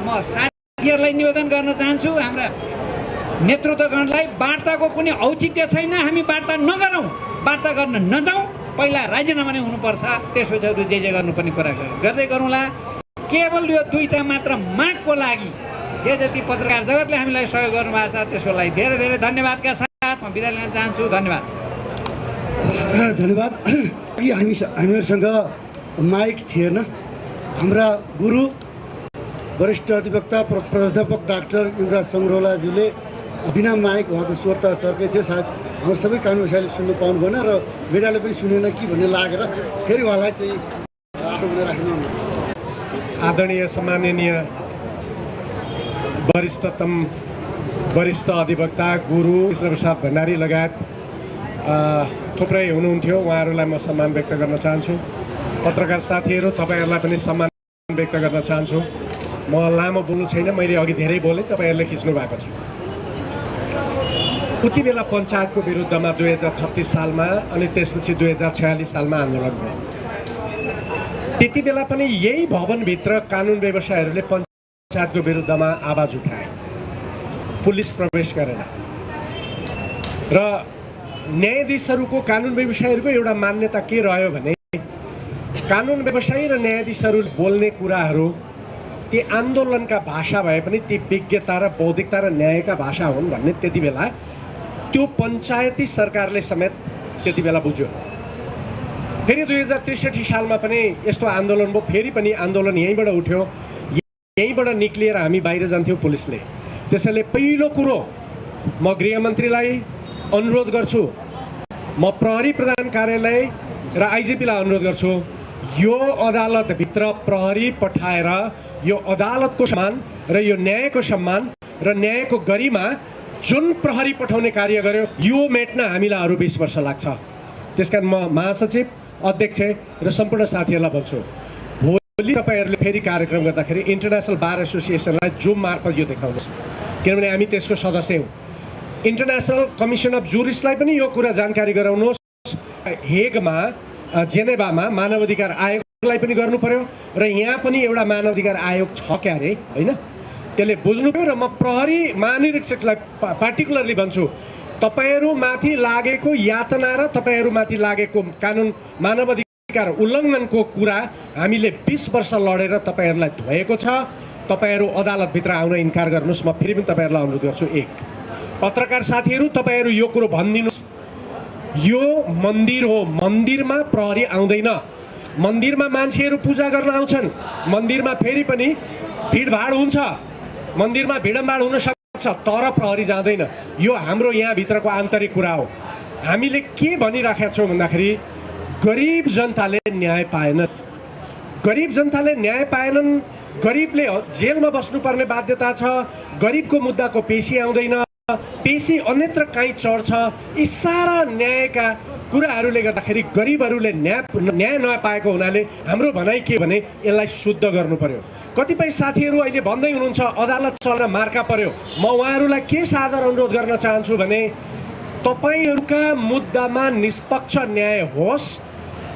म साथीहरूलाई निवेदन गर्न चाहन्छु, हाम्रा नेतृत्वगणलाई, वार्ताको कुनै औचित्य छैन, हामी वार्ता नगरौँ, वार्ता गर्न नजाउँ, पहिला राजीनामा नै हुनुपर्छ, त्यसपछि अरू जे जे गर्नुपर्ने कुरा गर्दै गरौँला। केवल यो दुईटा मात्र मागको लागि जे जति पत्रकार जगतले हामीलाई सहयोग गर्नुभएको छ त्यसको लागि धेरै धेरै धन्यवादका साथ म बिदा लिन चाहन्छु। धन्यवाद। धन्यवाद। अघि हामीहरूसँग माइक थिएन। हाम्रा गुरु वरिष्ठ अधिवक्ता प्राध्यापक डाक्टर युवराज सङ्ग्रौलाज्यूले बिना माइक उहाँको स्वर त चर्कै थियो, सायद हाम्रो सबै कानुन व्यवसायीले सुन्नु पाउनु भएन र मिडियाले पनि सुनेन कि भन्ने लागेर फेरि उहाँलाई चाहिँ आटो बनाएर राख्नु। आदरणीय सम्माननीय वरिष्ठ अधिवक्ता गुरु कृष्णप्रसाद भण्डारी लगायत थुप्रै हुनुहुन्थ्यो, उहाँहरूलाई म सम्मान व्यक्त गर्न चाहन्छु। पत्रकार साथीहरू, तपाईँहरूलाई पनि सम्मान व्यक्त गर्न चाहन्छु। म लामो बोल्नु छैन, मैले अघि धेरै बोलेँ, तपाईँहरूले खिच्नु भएको छ। उति बेला पञ्चायतको विरुद्धमा 2036 सालमा अनि त्यसपछि 2046 सालमा आन्दोलन भयो। त्यति बेला पनि यही भवनभित्र कानुन व्यवसायीहरूले पञ्चायतको विरुद्धमा आवाज उठाए, पुलिस प्रवेश गरेन र न्यायाधीशहरूको कानुन व्यवसायीहरूको एउटा मान्यता के रह्यो भने कानुन व्यवसायी र न्यायाधीशहरू बोल्ने कुराहरू ती आन्दोलनका भाषा भए पनि ती विज्ञता र बौद्धिकता र न्यायका भाषा हुन् भन्ने त्यति बेला त्यो पञ्चायती सरकारले समेत त्यति बेला बुझ्यो। फेरि 2063 सालमा पनि यस्तो आन्दोलन भयो, फेरि पनि आन्दोलन यहीँबाट उठ्यो, यहीँबाट निक्लिएर हामी बाहिर जान्थ्यौँ पुलिसले। त्यसैले पहिलो कुरो म गृहमन्त्रीलाई अनुरोध गर्छु, म प्रहरी प्रधान कार्यालय र आइजिपीलाई अनुरोध गर्छु, यो अदालतभित्र प्रहरी पठाएर यो अदालतको सम्मान र यो न्यायको सम्मान र न्यायको गरिमा जुन प्रहरी पठाउने कार्य गर्यो यो मेट्न हामीलाई अरू 20 वर्ष लाग्छ। त्यसकारण म महासचिव, अध्यक्ष र सम्पूर्ण साथीहरूलाई भन्छु, भोलि तपाईँहरूले फेरि कार्यक्रम गर्दाखेरि इन्टरनेसनल बार एसोसिएसनलाई जुम मार्फत यो देखाउनुहोस्, किनभने हामी त्यसको सदस्य हौँ। इन्टरनेसनल कमिसन अफ जुरिसलाई पनि यो कुरा जानकारी गराउनुहोस्। हेगमा जेनेभामा मानवाधिकार आयोगलाई पनि गर्नु पर्यो र यहाँ पनि एउटा मानवाधिकार आयोग छ क्यारे, होइन? त्यसले बुझ्नु पर्यो। र म प्रहरी महानिरीक्षकलाई पार्टिकुलरली भन्छु, तपाईँहरूमाथि लागेको यातना र तपाईँहरूमाथि लागेको कानुन मानवाधिकार उल्लङ्घनको कुरा हामीले 20 वर्ष लडेर तपाईँहरूलाई धोएको छ। तपाईँहरू अदालतभित्र आउन इन्कार गर्नुहोस्। म फेरि पनि तपाईँहरूलाई अनुरोध गर्छु। एक, पत्रकार साथीहरू, तपाईँहरू यो कुरो भनिदिनुहोस्, यो मन्दिर हो, मन्दिरमा प्रहरी आउँदैन। मन्दिरमा मान्छेहरू पूजा गर्न आउँछन्, मन्दिरमा फेरि पनि भिडभाड हुन्छ, मन्दिरमा भिडभाड हुन सक्छ, तर प्रहरी जाँदैन। यो हाम्रो यहाँभित्रको आन्तरिक कुरा हो। हामीले के भनिराखेका छौँ भन्दाखेरि गरिब जनताले न्याय पाएनन्, गरिब जनताले न्याय पाएनन्, गरिबले जेलमा बस्नुपर्ने बाध्यता छ, गरिबको मुद्दाको पेशी आउँदैन, पेशी अन्यत्र कहीँ चढ्छ। यी सारा न्यायका कुराहरूले गर्दाखेरि गरिबहरूले न्याय नपाएको हुनाले हाम्रो भनाइ के भने यसलाई शुद्ध गर्नु पर्यो। कतिपय साथीहरू अहिले भन्दै हुनुहुन्छ अदालत चल्न मार्का पर्यो। म उहाँहरूलाई के सादर अनुरोध गर्न चाहन्छु भने तपाईँहरूका मुद्दामा निष्पक्ष न्याय होस्,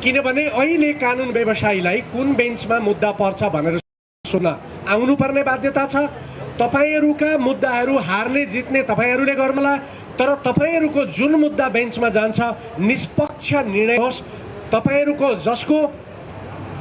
किनभने अहिले कानुन व्यवसायीलाई कुन बेन्चमा मुद्दा पर्छ भनेर सुन्न आउनुपर्ने बाध्यता छ। तपाईँहरूका मुद्दाहरू हार्ने जित्ने तपाईँहरूले गर्नुहोला, तर तपाईँहरूको जुन मुद्दा बेन्चमा जान्छ निष्पक्ष निर्णय होस्। तपाईँहरूको जसको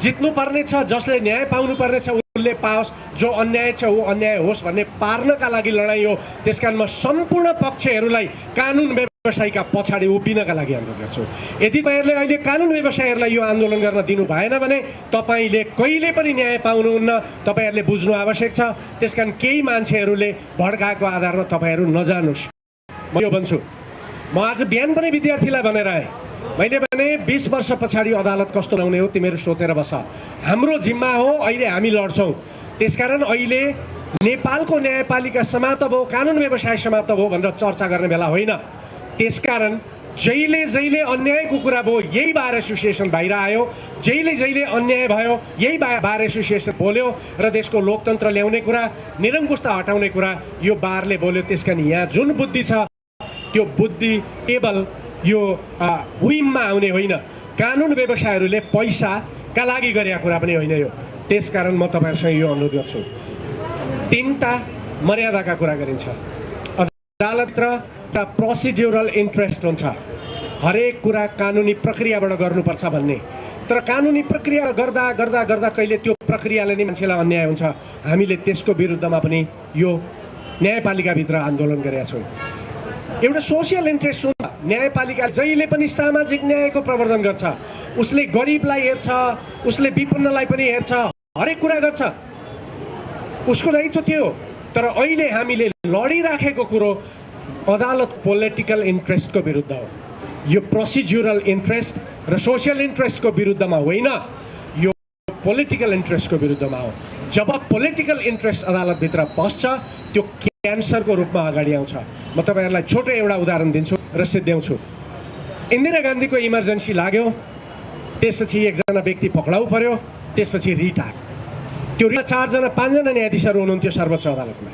जित्नुपर्ने छ, जसले न्याय पाउनुपर्ने छ उसले पाओस्, जो अन्याय छ ऊ अन्याय होस् भन्ने पार्नका लागि लडाइँ हो। त्यसकारण म सम्पूर्ण पक्षहरूलाई कानुन व्यवसायीका पछाडि उभिनका लागि अनुरोध गर्छु। यदि तपाईँहरूले अहिले कानुन व्यवसायीहरूलाई यो आन्दोलन गर्न दिनु भएन भने तपाईँले कहिले पनि न्याय पाउनुहुन्न, तपाईँहरूले बुझ्नु आवश्यक छ। त्यसकारण केही मान्छेहरूले भड्काएको आधारमा तपाईँहरू नजानुहोस्। म यो भन्छु, म आज बिहान पनि विद्यार्थीलाई भनेर आएँ, मैले भने 20 वर्ष पछाडि अदालत कस्तो लाउने हो तिमीहरू सोचेर बस। हाम्रो जिम्मा हो, अहिले हामी लड्छौँ। त्यसकारण अहिले नेपालको न्यायपालिका समाप्त भयो, कानुन व्यवसाय समाप्त भयो भनेर चर्चा गर्ने बेला होइन। त्यसकारण जहिले जहिले अन्यायको कुरा भयो यही बार एसोसिएसन बाहिर आयो, जहिले जहिले अन्याय भयो यही बार एसोसिएसन बोल्यो र देशको लोकतन्त्र ल्याउने कुरा, निरङ्कुशता हटाउने कुरा यो बारले बोल्यो। त्यसकारण यहाँ जुन बुद्धि छ त्यो बुद्धि केवल यो हुइममा आउने होइन, कानुन व्यवसायहरूले पैसाका लागि गरेका कुरा पनि होइन यो। त्यसकारण म तपाईँहरूसँग यो अनुरोध गर्छु, 3टा मर्यादाका कुरा गरिन्छ। अदालतभित्र एउटा प्रोसिड्युरल इन्ट्रेस्ट हुन्छ, हरेक कुरा कानुनी प्रक्रियाबाट गर्नुपर्छ भन्ने। तर कानुनी प्रक्रिया गर्दा गर्दा गर्दा कहिले त्यो प्रक्रियाले नै मान्छेलाई अन्याय हुन्छ। हामीले त्यसको विरुद्धमा पनि यो न्यायपालिकाभित्र आन्दोलन गरेका छौँ। एउटा सोसियल इन्ट्रेस्ट हुन्छ। न्यायपालिका जहिले पनि सामाजिक न्यायको प्रवर्धन गर्छ, उसले गरिबलाई हेर्छ, उसले विपन्नलाई पनि हेर्छ, हरेक कुरा गर्छ, उसको दायित्व त्यो हो। तर अहिले हामीले लडिराखेको कुरो अदालत पोलिटिकल इन्ट्रेस्टको विरुद्ध हो। यो प्रोसिड्युरल इन्ट्रेस्ट र सोसियल इन्ट्रेस्टको विरुद्धमा होइन, यो पोलिटिकल इन्ट्रेस्टको विरुद्धमा हो। जब पोलिटिकल इन्ट्रेस्ट अदालतभित्र पस्छ त्यो क्यान्सरको रूपमा अगाडि आउँछ। म तपाईँहरूलाई छोटो एउटा उदाहरण दिन्छु र सिद्ध्याउँछु। इन्दिरा गान्धीको इमर्जेन्सी लाग्यो, त्यसपछि एकजना व्यक्ति पक्राउ पर्यो, त्यसपछि रिट आयो। त्यो रिट 5जना न्यायाधीशहरू हुनुहुन्थ्यो सर्वोच्च अदालतमा।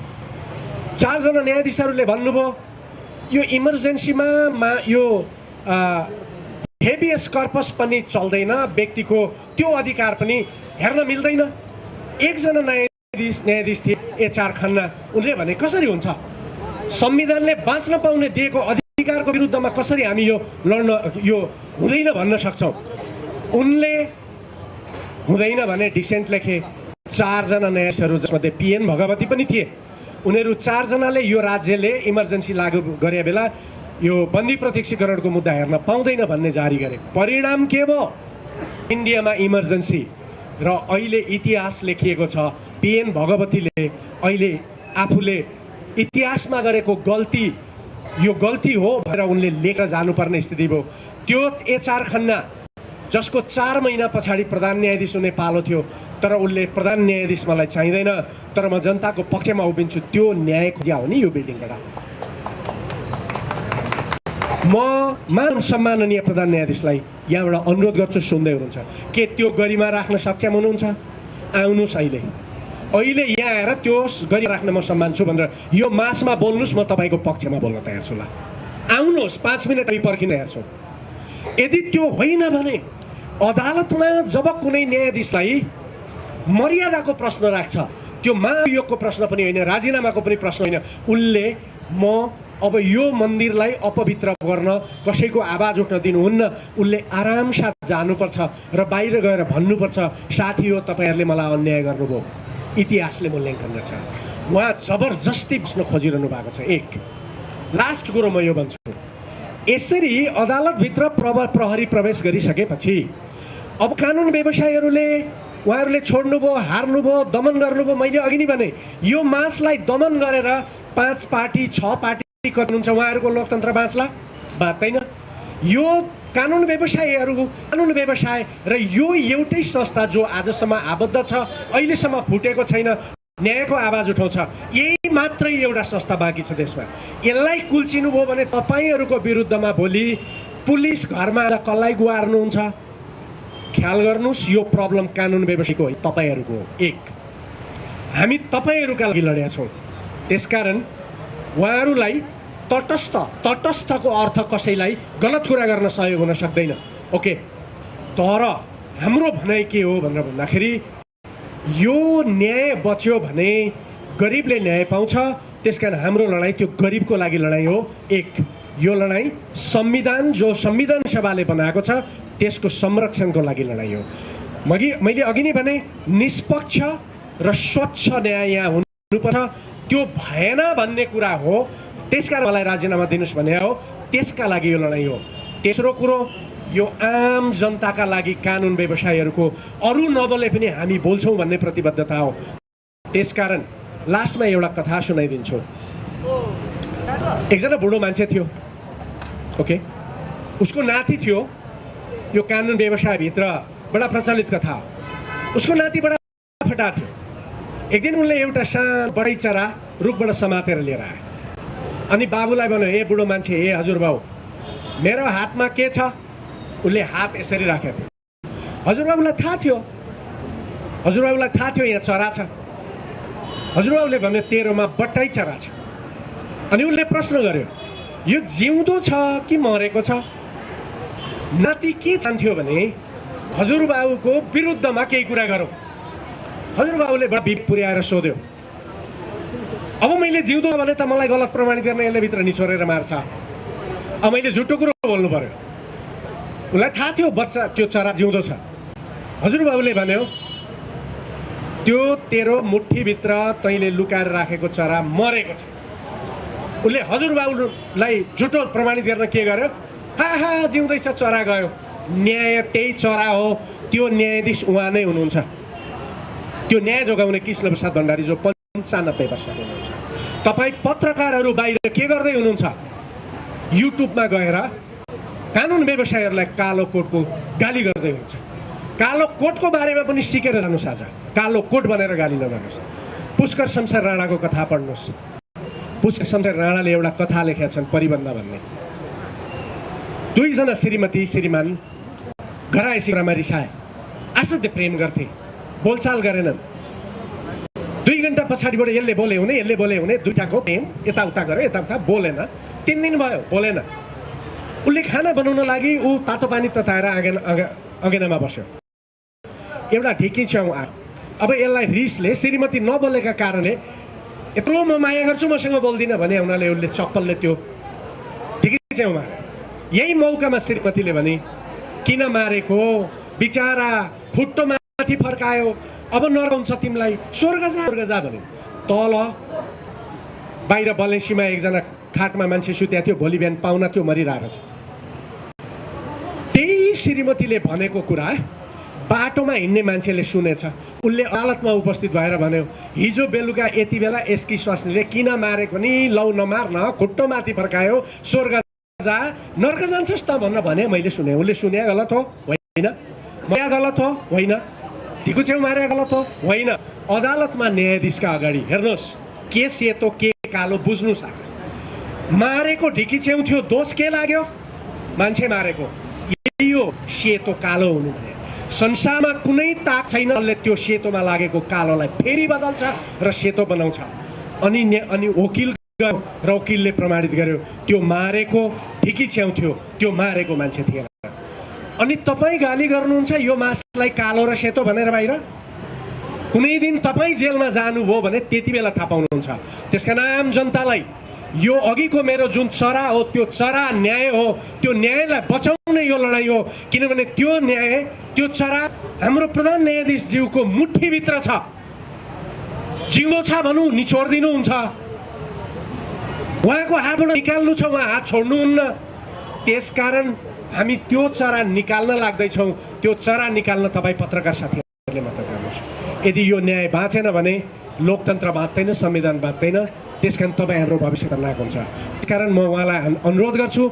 4जना न्यायाधीशहरूले भन्नुभयो यो इमर्जेन्सीमा यो हेबियस कर्पस पनि चल्दैन, व्यक्तिको त्यो अधिकार पनि हेर्न मिल्दैन। एकजना न्यायाधीश थिए HR खन्ना, उनले भने कसरी हुन्छ, संविधानले बाँच्न पाउने दिएको अधिकारको विरुद्धमा कसरी हामी यो लड्न, यो हुँदैन भन्न सक्छौँ। उनले हुँदैन भने डिसेन्ट लेखे। 4जना न्यायाधीशहरू जसमध्ये PN भगवती पनि थिए, उनीहरू 4जनाले यो राज्यले इमर्जेन्सी लागू गरे बेला यो बन्दी प्रत्यक्षीकरणको मुद्दा हेर्न पाउँदैन भन्ने जारी गरे। परिणाम के भयो? इन्डियामा इमर्जेन्सी। र अहिले इतिहास लेखिएको छ, PN भगवतीले अहिले आफूले इतिहासमा गरेको गल्ती, यो गल्ती हो भनेर उनले लेखेर जानुपर्ने स्थिति भयो। त्यो HR खन्ना जसको 4 महिना पछाडि प्रधान न्यायाधीश हुने पालो थियो, तर उसले प्रधान न्यायाधीश मलाई चाहिँदैन, तर म जनताको पक्षमा उभिन्छु, त्यो न्याय खोज्या हो नि यो बिल्डिङबाट। म मान सम्माननीय प्रधान न्यायाधीशलाई यहाँबाट अनुरोध गर्छु, सुन्दै हुनुहुन्छ के त्यो गरिमा राख्न सक्षम हुनुहुन्छ? आउनुहोस् अहिले यहाँ आएर त्यो गरिमा राख्न म सम्मान छु भनेर यो मासमा बोल्नुहोस्, म तपाईँको पक्षमा बोल्न तयार छु। ल आउनुहोस्, 5 मिनट हामी पर्खिन हेर्छौँ। यदि त्यो होइन भने अदालतमा जब कुनै न्यायाधीशलाई मर्यादाको प्रश्न राख्छ, त्यो महाभियोगको प्रश्न पनि होइन, राजीनामाको पनि प्रश्न होइन, उनले म अब यो मन्दिरलाई अपवित्र गर्न कसैको आवाज उठ्न दिनुहुन्न, उसले आरामसाथ जानुपर्छ र बाहिर गएर भन्नुपर्छ साथी हो तपाईँहरूले मलाई अन्याय गर्नुभयो। इतिहासले मूल्याङ्कन गर्छ। उहाँ जबरजस्ती बस्न खोजिरहनु भएको छ। एक लास्ट कुरो म यो भन्छु, यसरी अदालतभित्र प्रहरी प्रवेश गरिसकेपछि अब कानुन व्यवसायीहरूले उहाँहरूले छोड्नुभयो, हार्नुभयो, दमन गर्नुभयो। मैले अघि नै भने यो मासलाई दमन गरेर 5 पार्टी 6 पार्टी हुनुहुन्छ, उहाँहरूको लोकतन्त्र बाँच्ला? बाँच्दैन। यो कानुन व्यवसाय र यो एउटै संस्था जो आजसम्म आबद्ध छ, अहिलेसम्म फुटेको छैन, न्यायको आवाज उठाउँछ, यही मात्रै एउटा संस्था बाँकी छ देशमा। यसलाई कुल्चिनु भयो भने तपाईँहरूको विरुद्धमा भोलि पुलिस घरमा कसलाई गुहार्नुहुन्छ? ख्याल गर्नुहोस्, यो प्रब्लम कानुन व्यवसायीको हो, तपाईँहरूको हो। एक हामी तपाईँहरूका लागि लडेका छौँ। त्यसकारण उहाँहरूलाई तटस्थको अर्थ कसैलाई गलत कुरा गर्न सहयोग हुन सक्दैन। ओके, तर हाम्रो भनाइ के हो भनेर भन्दाखेरि यो न्याय बच्यो भने गरिबले न्याय पाउँछ। त्यसकारण हाम्रो लडाइँ त्यो गरिबको लागि लडाइँ हो। एक यो लडाइँ संविधान सभाले बनाएको छ त्यसको संरक्षणको लागि लडाइँ हो। मैले अघि नै भने निष्पक्ष र स्वच्छ न्याय यहाँ हुनुपर्छ, त्यो भएन भन्ने कुरा हो। त्यसकारण मलाई राजीनामा दिनुहोस् भने हो, त्यसका लागि यो लडाइँ हो। तेस्रो कुरो, यो आम जनताका लागि कानुन व्यवसायीहरूको अरू नबोले पनि हामी बोल्छौँ भन्ने प्रतिबद्धता हो। त्यसकारण लास्टमा एउटा कथा सुनाइदिन्छु। एकजना बुढो मान्छे थियो, ओके, उसको नाति थियो। यो कानुन व्यवसायभित्र बडा प्रचलित कथा हो। उसको नाति बडा फटा थियो। एक दिन उनले एउटा सानो बडैचरा रुखबाट समातेर लिएर आयो अनि बाबुलाई भन्यो, ए बुढो मान्छे, ए हजुरबाउ, मेरो हातमा के छ? उसले हात यसरी राखेको थियो। हजुरबाबुलाई थाहा थियो यहाँ चरा छ। हजुरबाबुले भन्यो, तेरोमा बट्टै चरा छ। अनि उसले प्रश्न गर्यो, यो जिउँदो छ कि मरेको छ? नाति के चाहन्थ्यो भने हजुरबाबुको विरुद्धमा केही कुरा गरौँ। हजुरबाबुले बडा बिप पुर्याएर सोध्यो, अब मैले जिउँदो भने त मलाई गलत प्रमाणित गर्न यसले भित्र निचोरेर मार्छ, अब मैले झुटो कुरो बोल्नु पर्यो। उसलाई थाहा थियो बच्चा त्यो चरा जिउँदो छ। हजुरबाबुले भन्यो त्यो तेरो मुठीभित्र तैँले लुकाएर राखेको चरा मरेको छ। उसले हजुरबाबुलाई झुटो प्रमाणित गर्न के गर्यो? हा जिउँदैछ, चरा गयो। न्याय त्यही चरा हो, त्यो न्यायाधीश उहाँ नै हुनुहुन्छ। त्यो न्याय जोगाउने कृष्णप्रसाद भण्डारी जो 95 वर्षको हुनुहुन्छ। तपाईँ पत्रकारहरू बाहिर के गर्दै हुनुहुन्छ? युट्युबमा गएर कानुन व्यवसायीहरूलाई कालो कोटको गाली गर्दै हुनुहुन्छ। कालो कोटको बारेमा पनि सिकेर जानुहोस्। आज कालो कोट भनेर गाली नगर्नुहोस्। पुष्कर शमशेर राणाको कथा पढ्नुहोस्। पुष्कर शमशेर राणाले एउटा कथा लेखेका छन्, परिबन्ध भन्ने। दुईजना श्रीमती श्रीमान घरायसी कुरामा रिसाए, असाध्य प्रेम गर्थे, बोलचाल गरेनन्। 2 घन्टा पछाडिबाट यसले बोले हुने दुईटाको प्रेम यताउता गऱ्यो, यताउता बोलेन। 3 दिन भयो बोलेन। उसले खाना बनाउन लागि ऊ तातो पानी तताएर अँगेनामा बस्यो। एउटा ढिकी च्याउ आयो। अब यसलाई रिसले श्रीमती नबोलेका कारणले यत्रो म माया गर्छु मसँग बोल्दिनँ भने हुनाले उसले चप्पलले त्यो ढिकी च्याउ मार्यो। यही मौकामा श्रीमतीले भने, किन मारेको? बिचारा खुट्टो माथि फर्कायो, अब नराउँछ तिमीलाई, स्वर्ग जा भन्यो। तल बाहिर बलेसीमा एकजना खाटमा मान्छे सुत्या थियो, भोलि बिहान पाहुना थियो, मरिरहेको छ। त्यही श्रीमतीले भनेको कुरा बाटोमा हिँड्ने मान्छेले सुनेछ। उसले अदालतमा उपस्थित भएर भन्यो, हिजो बेलुका यति बेला एसकी स्वास्नीले किन मारेको नि? लौ नमार न, खुट्टो माथि फर्कायो, स्वर्ग जा, नर्क जान्छस् त भनेर भने मैले सुने। उसले सुने गलत हो? होइन। माया गलत हो? होइन। ढिको च्याउ मारे गलत हो? होइन। अदालतमा न्यायाधीशका अगाडि हेर्नुहोस्, के सेतो के कालो बुझ्नुहोस्। आज मारेको ढिकी च्याउ थियो, दोष के लाग्यो? मान्छे मारेको। यही हो सेतो कालो हुनु भने। संसारमा कुनै ताक छैन जसले त्यो सेतोमा लागेको कालोलाई फेरि बदल्छ र सेतो बनाउँछ। अनि वकिल गयो र वकिलले प्रमाणित गर्यो त्यो मारेको ढिकी च्याउ थियो, त्यो मारेको मान्छे थिएन। अनि तपाईँ गाली गर्नुहुन्छ यो मासलाई कालो र सेतो भनेर बाहिर? कुनै दिन तपाईँ जेलमा जानुभयो भने त्यति बेला थाहा पाउनुहुन्छ। त्यसका नाम जनतालाई यो अघिको मेरो जुन चरा हो त्यो चरा न्याय हो। त्यो न्यायलाई बचाउने यो लडाइँ हो। किनभने त्यो न्याय, त्यो चरा हाम्रो प्रधान न्यायाधीशज्यूको मुठीभित्र छ। जिउँदो छ भनौँ, निचोर्दिनुहुन्छ। उहाँको हातबाट निकाल्नु छ, उहाँ हात छोड्नुहुन्न। त्यसकारण हामी त्यो चरा निकाल्न लाग्दैछौँ। त्यो चरा निकाल्न तपाईँ पत्रकार साथीहरूले मद्दत गर्नुहोस्। यदि यो न्याय बाँचेन भने लोकतन्त्र बाँच्दैन, संविधान बाँच्दैन। त्यसकारण तपाईँहरूको भविष्य खतरनाक हुन्छ। त्यसकारण म उहाँलाई अनुरोध गर्छु,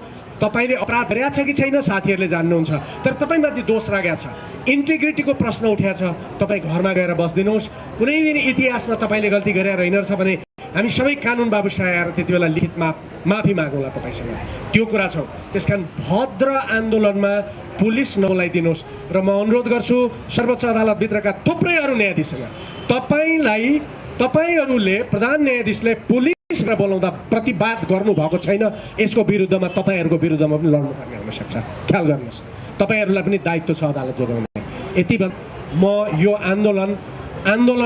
तपाईँले अपराध गरेका छ कि छैन साथीहरूले जान्नुहुन्छ, तर तपाईँमाथि दोष लागेको छ, इन्टिग्रिटीको प्रश्न उठेको छ। तपाईँ घरमा गएर बस्दिनुहोस्। कुनै दिन इतिहासमा तपाईँले गल्ती गरेर रहेन रहेछ भने हामी सबै कानुन बाबुसाय आएर त्यति बेला लिखित माफी मागौँला तपाईँसँग। त्यो कुरा छ। त्यसकारण भद्र आन्दोलनमा पुलिस नबोलाइदिनुहोस्। र म अनुरोध गर्छु सर्वोच्च अदालतभित्रका थुप्रै अरू न्यायाधीशसँग, तपाईँहरूले प्रधान न्यायाधीशले पुलिसमा बोलाउँदा प्रतिवाद गर्नुभएको छैन। यसको विरुद्धमा तपाईँहरूको विरुद्धमा पनि लड्नुपर्ने हुनसक्छ। ख्याल गर्नुहोस्, तपाईँहरूलाई पनि दायित्व छ अदालत जोगाउने। यति म यो आन्दोलन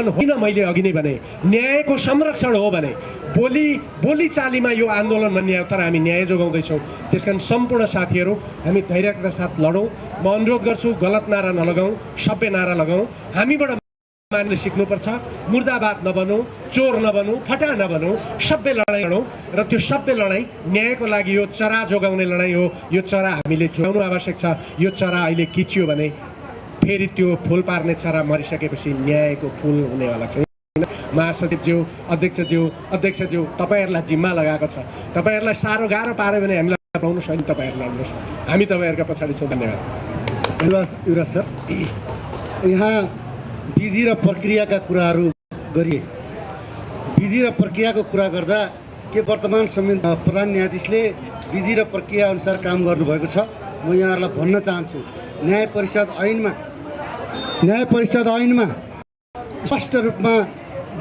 होइन, मैले अघि नै भने न्यायको संरक्षण हो भने बोलीचालीमा यो आन्दोलन भन्ने, तर हामी न्याय जोगाउँदैछौँ। त्यसकारण सम्पूर्ण साथीहरू हामी धैर्यका साथ लडौँ। म अनुरोध गर्छु गलत नारा नलगाउँ, सभ्य नारा लगाउँ। हामीबाट मान्ने सिक्नुपर्छ। मुर्दाबाद नबनौँ, चोर नबनौँ, फटा नबनौँ, सभ्य लडाइँ लडौँ। र त्यो सभ्य लडाइँ न्यायको लागि यो चरा जोगाउने लडाइँ हो। यो चरा हामीले जोगाउनु आवश्यक छ। यो चरा अहिले किचियो भने फेरि त्यो फुल पार्ने चरा मरिसकेपछि न्यायको फुल हुनेवाला छैन। महासचिवज्यू, अध्यक्षज्यू तपाईँहरूलाई जिम्मा लगाएको छ। तपाईँहरूलाई साह्रो गाह्रो पाऱ्यो भने हामीलाई पाउनुहोस्, अनि तपाईँहरू लड्नुहोस्। हामी तपाईँहरूका पछाडि छौँ। धन्यवाद। धन्यवाद युवराज सर। यहाँ विधि र प्रक्रियाका कुराहरू गरिए। विधि र प्रक्रियाको कुरा गर्दा के वर्तमान प्रधान न्यायाधीशले विधि र प्रक्रिया अनुसार काम गर्नुभएको छ? म यहाँहरूलाई भन्न चाहन्छु, न्याय परिषद ऐनमा स्पष्ट रूपमा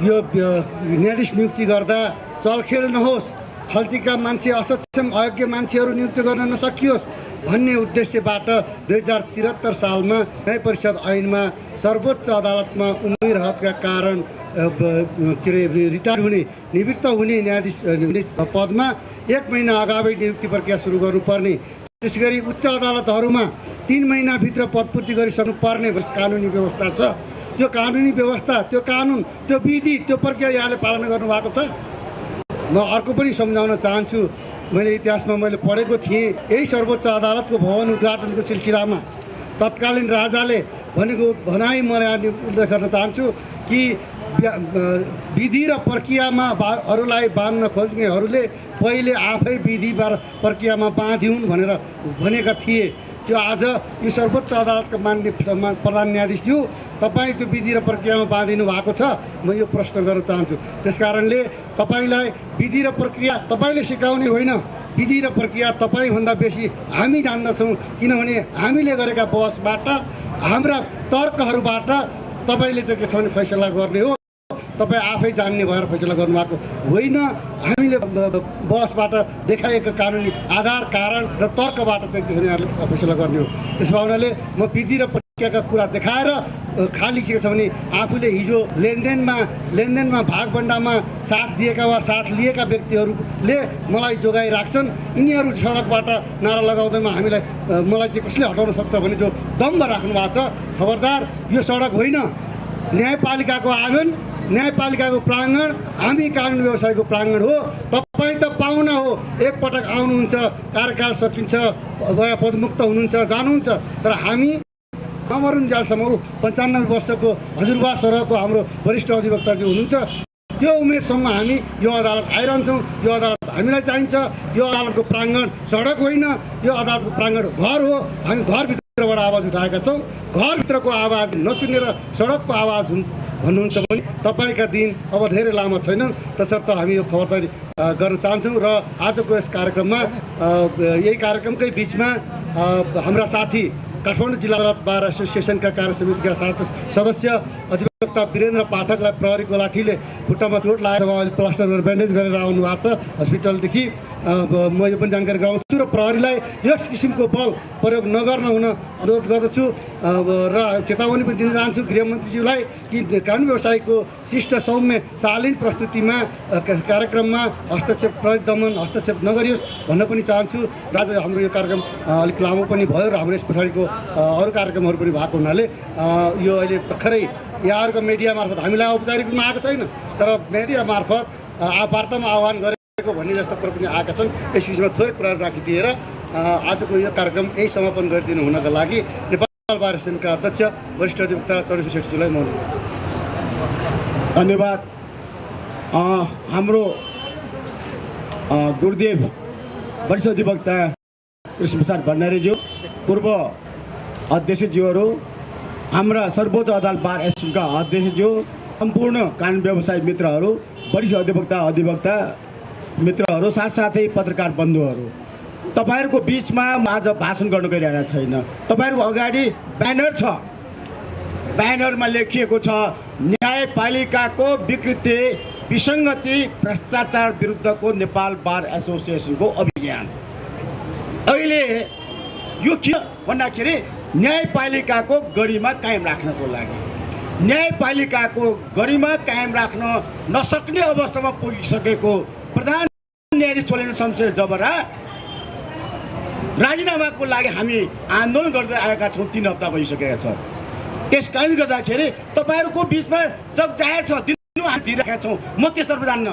यो न्यायाधीश नियुक्ति गर्दा चलखेल नहोस्, खल्तीका मान्छे असक्षम अयोग्य मान्छेहरू नियुक्त गर्न नसकियोस् भन्ने उद्देश्यबाट 2073 सालमा न्याय परिषद ऐनमा सर्वोच्च अदालतमा उमेरहदका कारण के अरे रिटायर हुने निवृत्त हुने न्यायाधीश पदमा 1 महिना अगावै नियुक्ति प्रक्रिया सुरु गर्नुपर्ने, त्यसगरी उच्च अदालतहरूमा 3 महिनाभित्र पदपूर्ति गरिसक्नु पर्ने कानुनी व्यवस्था छ। त्यो कानुनी व्यवस्था, त्यो कानुन, त्यो विधि, त्यो प्रक्रिया यहाँले पालना गर्नुभएको छ। म अर्को पनि सम्झाउन चाहन्छु, मैले इतिहासमा मैले पढेको थिएँ, यही सर्वोच्च अदालतको भवन उद्घाटनको सिलसिलामा तत्कालीन राजाले भनेको भनाइ म यहाँ उल्लेख गर्न चाहन्छु कि विधि र प्रक्रियामा अरूलाई बाँध्न खोज्नेहरूले पहिले आफै विधि प्रक्रियामा बाँधिउन् भनेर भनेका थिए। त्यो आज यो सर्वोच्च अदालतका माननीय प्रधान न्यायाधीशज्यू तपाईँ त्यो विधि र प्रक्रियामा बाँधिनु भएको छ। म यो प्रश्न गर्न चाहन्छु। त्यसकारणले तपाईँलाई विधि र प्रक्रिया तपाईँले सिकाउने होइन, विधि र प्रक्रिया तपाईँभन्दा बेसी हामी जान्दछौँ, किनभने हामीले गरेका बहसबाट हाम्रा तर्कहरूबाट तपाईँले चाहिँ के छ भने फैसला गर्ने हो। तपाईँ आफै जान्ने भएर फैसला गर्नुभएको होइन। हामीले बहसबाट देखाइएको कानुनी आधार कारण र तर्कबाट चाहिँ के छ भने यहाँले फैसला गर्ने हो। त्यसो भए हुनाले म विधि र प्रक्रियाका कुरा देखाएर खालि के छ भने आफूले हिजो लेनदेनमा भागभण्डामा साथ दिएका वा साथ लिएका व्यक्तिहरूले मलाई जोगाइराख्छन्, यिनीहरू सडकबाट नारा लगाउँदैमा मलाई चाहिँ कसले हटाउन सक्छ भने जो दम्ब राख्नु भएको छ। खबरदार, यो सडक होइन, न्यायपालिकाको आँगन, न्यायपालिकाको प्राङ्गण, हामी कानुन व्यवसायको प्राङ्गण हो। तपाईँ त पाहुना हो, एकपटक आउनुहुन्छ, कार्यकाल सकिन्छ, पदमुक्त हुनुहुन्छ, जानुहुन्छ। तर हामी नमरुन्जेलसम्म 95 वर्षको हजुरबा सरहको हाम्रो वरिष्ठ अधिवक्ताजी हुनुहुन्छ, त्यो उमेरसम्म हामी यो अदालत आइरहन्छौँ। यो अदालत हामीलाई चाहिन्छ। यो अदालतको प्राङ्गण सडक होइन, यो अदालतको प्राङ्गण घर हो। हामी घरभित्रबाट आवाज उठाएका छौँ। घरभित्रको आवाज नसुनेर सडकको आवाज भन्नुहुन्छ भने तपाईँका दिन अब धेरै लामो छैनन्। तसर्थ हामी यो खबरदारी गर्न चाहन्छौँ। र आजको यस कार्यक्रममा यही कार्यक्रमकै बिचमा हाम्रा साथी काठमाडौँ जिल्ला अदालत बार एसोसिएसनका कार्य समितिका सदस्य अधिवक्ता वीरेन्द्र पाठकलाई प्रहरीको लाठीले खुट्टामा चोट लागेको छ। अहिले प्लास्टर गरेर ब्यान्डेज गरेर आउनु भएको छ हस्पिटलदेखि। म यो पनि जानकारी गराउँछु र प्रहरीलाई यस किसिमको बल प्रयोग नगर्न हुन अनुरोध गर्दछु र चेतावनी पनि दिन चाहन्छु गृहमन्त्रीज्यूलाई कि कानुन व्यवसायको शिष्ट सौम्य शालीन प्रस्तुतिमा कार्यक्रममा हस्तक्षेप प्रहरी दमन हस्तक्षेप नगरियोस् भन्न पनि चाहन्छु। र आज हाम्रो यो कार्यक्रम अलिक लामो पनि भयो र हाम्रो यस पछाडिको अरू कार्यक्रमहरू पनि भएको हुनाले यो अहिले भर्खरै यहाँहरूको मिडिया मार्फत हामीलाई औपचारिक रूपमा आएको छैन, तर मिडिया मार्फत वार्तामा आह्वान गरेको भन्ने जस्ता कुरा पनि आएका छन्। यस विषयमा थोरै कुराहरू राखिदिएर आजको यो कार्यक्रम यही समापन गरिदिनु हुनका लागि नेपाल बार एसोसिएसनका अध्यक्ष वरिष्ठ अधिवक्ता चन्द्रशेखर सेठीज्यूलाई म अनुरोध गर्छु। धन्यवाद। हाम्रो गुरुदेव वरिष्ठ अधिवक्ता कृष्णप्रसाद भण्डारीज्यू, पूर्व अध्यक्षज्यूहरू, हाम्रा सर्वोच्च अदालत बार एसोसिएसनका अध्यक्षज्यू, सम्पूर्ण कानुन व्यवसाय मित्रहरू, वरिष्ठ अधिवक्ता मित्रहरू, साथसाथै पत्रकार बन्धुहरू, तपाईँहरूको बिचमा आज भाषण गर्न गइरहेका छैन। तपाईँहरूको अगाडि ब्यानर छ। ब्यानरमा लेखिएको छ न्यायपालिकाको विकृति, विसङ्गति, भ्रष्टाचार विरुद्धको नेपाल बार एसोसिएसनको अभियान। अहिले यो के भन्दाखेरि न्यायपालिकाको गरिमा कायम राख्नको लागि, न्यायपालिकाको गरिमा कायम राख्न नसक्ने अवस्थामा पुगिसकेको प्रधान न्यायाधीश चोलेन्द्र शमशेर जबरा राजीनामाको लागि हामी आन्दोलन गर्दै आएका छौँ। 3 हप्ता भइसकेका छ। त्यस कारणले गर्दाखेरि तपाईँहरूको बिचमा जग जाहेर छ, दिनु हामी दिइरहेका छौँ। म त्यसतर्फ जान्न।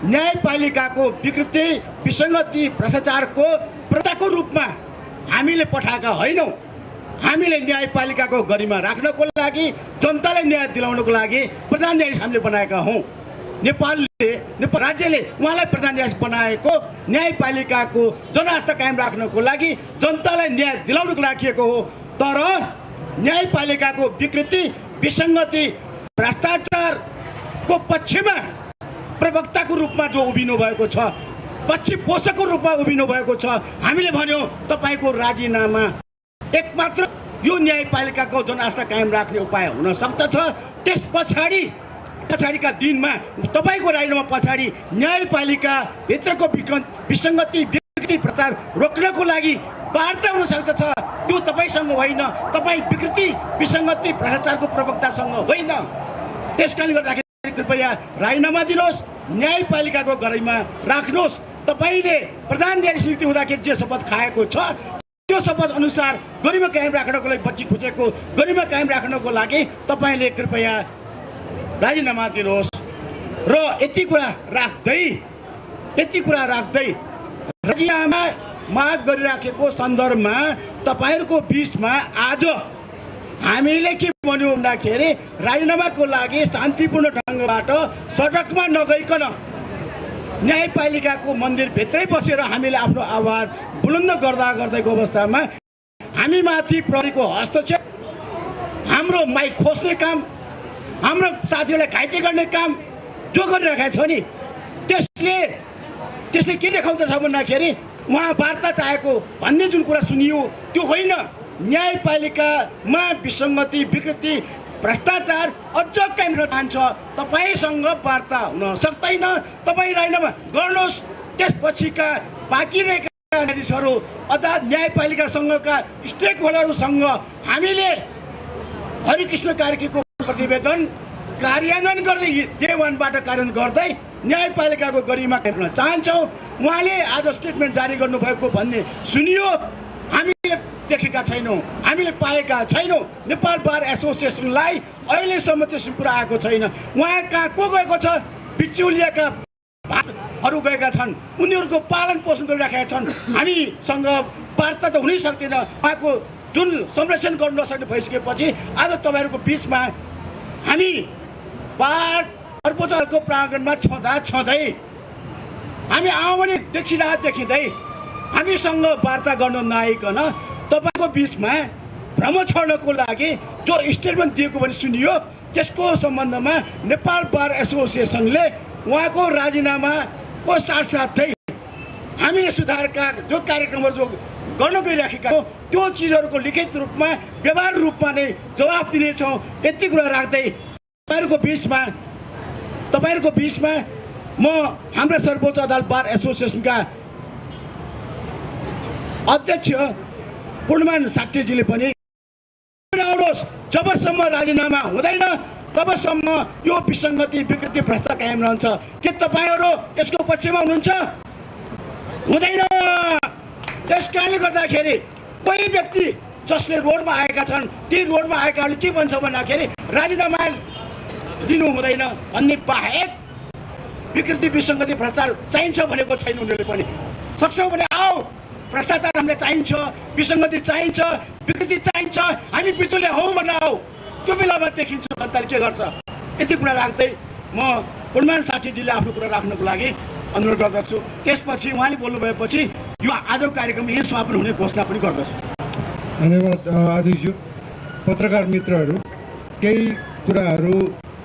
न्यायपालिकाको विकृति, विसङ्गति, भ्रष्टाचारको प्रताको रूपमा हामीले पठाएका होइनौँ। हामीले न्यायपालिकाको गरिमा राख्नको लागि, जनतालाई न्याय दिलाउनको लागि प्रधान न्यायाधीश हामीले बनाएका हौँ। नेपाल राज्यले उहाँलाई प्रधान न्यायाधीश बनाएको न्यायपालिकाको जनआस्था कायम राख्नको लागि, जनतालाई न्याय दिलाउनको राखिएको हो। तर न्यायपालिकाको विकृति, विसङ्गति, भ्रष्टाचारको पक्षमा प्रवक्ताको रूपमा जो उभिनु भएको छ, पक्ष पोषकको रूपमा उभिनु भएको छ, हामीले भन्यौँ तपाईँको राजीनामा एकमात्र यो न्यायपालिकाको जनआस्था कायम राख्ने उपाय हुन सक्दछ। त्यस पछाडि पछाडिका दिनमा तपाईँको राजीनामा पछाडि न्यायपालिकाभित्रको विसङ्गति विकृति प्रचार रोक्नको लागि वार्ता हुन सक्दछ। त्यो तपाईँसँग होइन, तपाईँ विकृति विसङ्गति भ्रष्टाचारको प्रवक्तासँग होइन। त्यसकारणले गर्दाखेरि कृपया राजीनामा दिनुहोस्, न्यायपालिकाको गरिमा राख्नुहोस्। तपाईँले प्रधान न्यायाधीश नियुक्ति हुँदाखेरि जे शपथ खाएको छ त्यो शपथ अनुसार गरिमा कायम राख्नको लागि बच्ची खुचेको गरिमा कायम राख्नको लागि तपाईँले कृपया राजीनामा दिनुहोस्। र यति कुरा राख्दै राजीनामा माग गरिराखेको सन्दर्भमा तपाईँहरूको बिचमा आज हामीले के भन्यौँ भन्दाखेरि राजीनामाको लागि शान्तिपूर्ण ढङ्गबाट सडकमा नगइकन न्यायपालिकाको मन्दिरभित्रै बसेर हामीले आफ्नो आवाज बुलन्द गर्दैको अवस्थामा हामीमाथि प्रहरीको हस्तक्षेप, हाम्रो माइक खोज्ने काम, हाम्रो साथीहरूलाई घाइते गर्ने काम जो गरिरहेको छ नि त्यसले के देखाउँदछ भन्दाखेरि उहाँ वार्ता चाहेको भन्ने जुन कुरा सुनियो त्यो होइन। न्यायपालिकामा विसङ्गति विकृति भ्रष्टाचार अझ कायम रहन चाहन्छ, तपाईँसँग वार्ता हुन सक्दैन। तपाईँ राजीनामा गर्नुहोस्। त्यसपछिका बाँकी रहेका न्यायाधीशहरू अदालत न्यायपालिकासँगका स्टेक होल्डरहरूसँग हामीले हरिकृष्ण कार्कीको प्रतिवेदन कार्यान्वयन गर्दै डे 1बाट कार्यान्वयन गर्दै न्यायपालिकाको गरिमा कायम चाहन्छौँ। उहाँले आज स्टेटमेन्ट जारी गर्नुभएको भन्ने सुनियो, हामीले देखेका छैनौँ, हामीले पाएका छैनौँ। नेपाल बार एसोसिएसनलाई अहिलेसम्म त्यस्तो कुरा आएको छैन। उहाँ कहाँ को गएको छ? बिचौलियाका भागहरू गएका छन्, उनीहरूको पालन पोषण गरिराखेका छन्। हामीसँग वार्ता त हुनै सक्दैन। उहाँको जुन संरक्षण गर्नु नसक्ने भइसकेपछि आज तपाईँहरूको बिचमा हामी बार सर्वोच्चको प्राङ्गणमा छँदै हामी आउने देखिँदै हामीसँग वार्ता गर्न नआइकन तपाईँको बिचमा भ्रम छर्नको लागि जो स्टेटमेन्ट दिएको पनि सुनियो, त्यसको सम्बन्धमा नेपाल बार एसोसिएसनले उहाँको राजीनामाको साथसाथै हामी सुधारका जो कार्यक्रमहरू जो गर्न गइराखेका छौँ त्यो चिजहरूको लिखित रूपमा व्यवहार रूपमा नै जवाफ दिनेछौँ। यति कुरा राख्दै तपाईँहरूको बिचमा म हाम्रो सर्वोच्च अदालत बार एसोसिएसनका अध्यक्ष पूर्णमान साक्यजीले पनि आउनुहोस्। जबसम्म राजीनामा हुँदैन तबसम्म यो विसङ्गति विकृति भ्रष्टाचार कायम रहन्छ। के तपाईँहरू यसको पक्षमा हुनुहुन्छ? हुँदैन। त्यस कारणले गर्दाखेरि कोही व्यक्ति जसले रोडमा आएका छन् ती रोडमा आएकाहरूले के भन्छ भन्दाखेरि राजीनामा दिनु हुँदैन भन्ने बाहेक विकृति विसङ्गति भ्रष्टाचार चाहिन्छ भनेको छैन। उनीहरूले पनि सक्छौँ भने आओ, भ्रष्टाचार हामीलाई चाहिन्छ, विसङ्गति चाहिन्छ, विकृति चाहिन्छ, हामी बिचौलिया हौँ भन्न आओ। त्यो बेलामा देखिन्छ जनताले के गर्छ। यति कुरा राख्दै म पूर्णमान साक्षीजीले आफ्नो कुरा राख्नको लागि अनुरोध गर्दछु। त्यसपछि उहाँले बोल्नुभएपछि यो आजको कार्यक्रम यही समापन हुने घोषणा पनि गर्दछु। धन्यवाद अध्यक्षज्यू। पत्रकार मित्रहरू, केही कुराहरू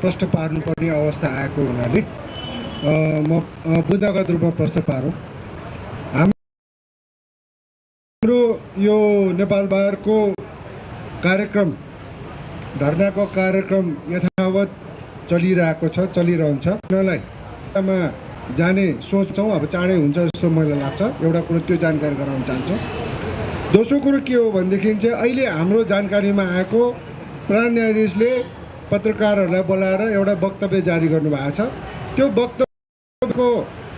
प्रश्न पार्नुपर्ने अवस्था आएको हुनाले म बुँदागत रूपमा प्रश्न पारौँ। हाम्रो यो नेपाल बारको कार्यक्रम, धरनाको कार्यक्रम यथावत चलिरहेको छ, चलिरहन्छ। उनीहरूलाई जाने सोच्छौँ, अब चाँडै हुन्छ जस्तो मलाई लाग्छ। एउटा कुरो त्यो जानकारी गराउन चाहन्छु। दोस्रो कुरो के हो भनेदेखि चाहिँ अहिले हाम्रो जानकारीमा आएको प्रधान न्यायाधीशले पत्रकारहरूलाई बोलाएर एउटा वक्तव्य जारी गर्नुभएको छ। त्यो वक्तव्यको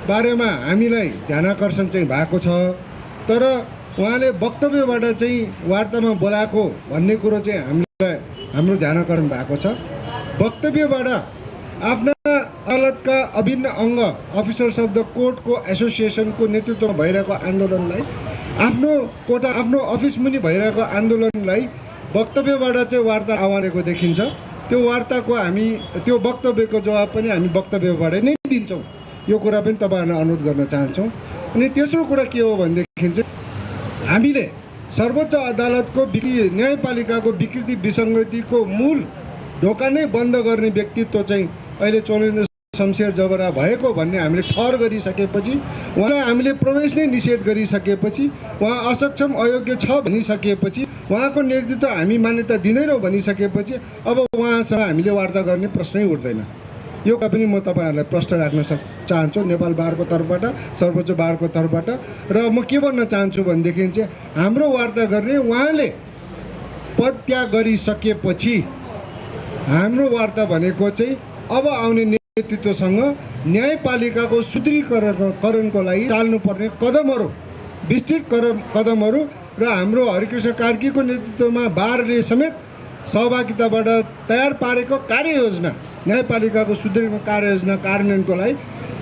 बारेमा हामीलाई ध्यानाकर्षण चाहिँ भएको छ, तर उहाँले वक्तव्यबाट चाहिँ वार्तामा बोलाएको भन्ने कुरो चाहिँ हाम्रो ध्यानाकर्षण भएको छ। वक्तव्यबाट आफ्ना अदालतका अभिन्न अङ्ग अफिसर्स अफ द कोर्टको एसोसिएसनको नेतृत्वमा भइरहेको आन्दोलनलाई, आफ्नो अफिस मुनि भइरहेको आन्दोलनलाई वक्तव्यबाट चाहिँ वार्ता आवानेको देखिन्छ। त्यो वार्ताको त्यो वक्तव्यको जवाब पनि हामी वक्तव्यबाट नै दिन्छौँ। यो कुरा पनि तपाईँहरूलाई अनुरोध गर्न चाहन्छौँ। अनि तेस्रो कुरा के हो भनेदेखि चाहिँ हामीले सर्वोच्च अदालतको न्यायपालिकाको विकृति विसङ्गतिको मूल ढोका नै बन्द गर्ने व्यक्तित्व चाहिँ अहिले चौलेन्द्र शमशेर जबरा भएको भन्ने हामीले ठहर गरिसकेपछि, उहाँलाई हामीले प्रवेश नै निषेध गरिसकेपछि, उहाँ असक्षम अयोग्य छ भनिसकेपछि, उहाँको नेतृत्व हामी मान्यता दिँदैनौँ भनिसकेपछि अब उहाँसँग हामीले वार्ता गर्ने प्रश्नै उठ्दैन। यो पनि म तपाईँहरूलाई प्रश्न राख्न चाहन्छु नेपाल बारको तर्फबाट, सर्वोच्च बारको तर्फबाट। र म के भन्न चाहन्छु भनेदेखि चाहिँ हाम्रो वार्ता गर्ने उहाँले पदत्याग गरिसकेपछि हाम्रो वार्ता भनेको चाहिँ अब आउने नेतृत्वसँग न्यायपालिकाको सुदृढीकरणको लागि चाल्नुपर्ने कदमहरू, विस्तृत कदमहरू र हाम्रो हरिकृष्ण कार्कीको नेतृत्वमा बारले समेत सहभागिताबाट तयार पारेको कार्ययोजना, न्यायपालिकाको सुदृढ कार्ययोजना कार्यान्वयनको लागि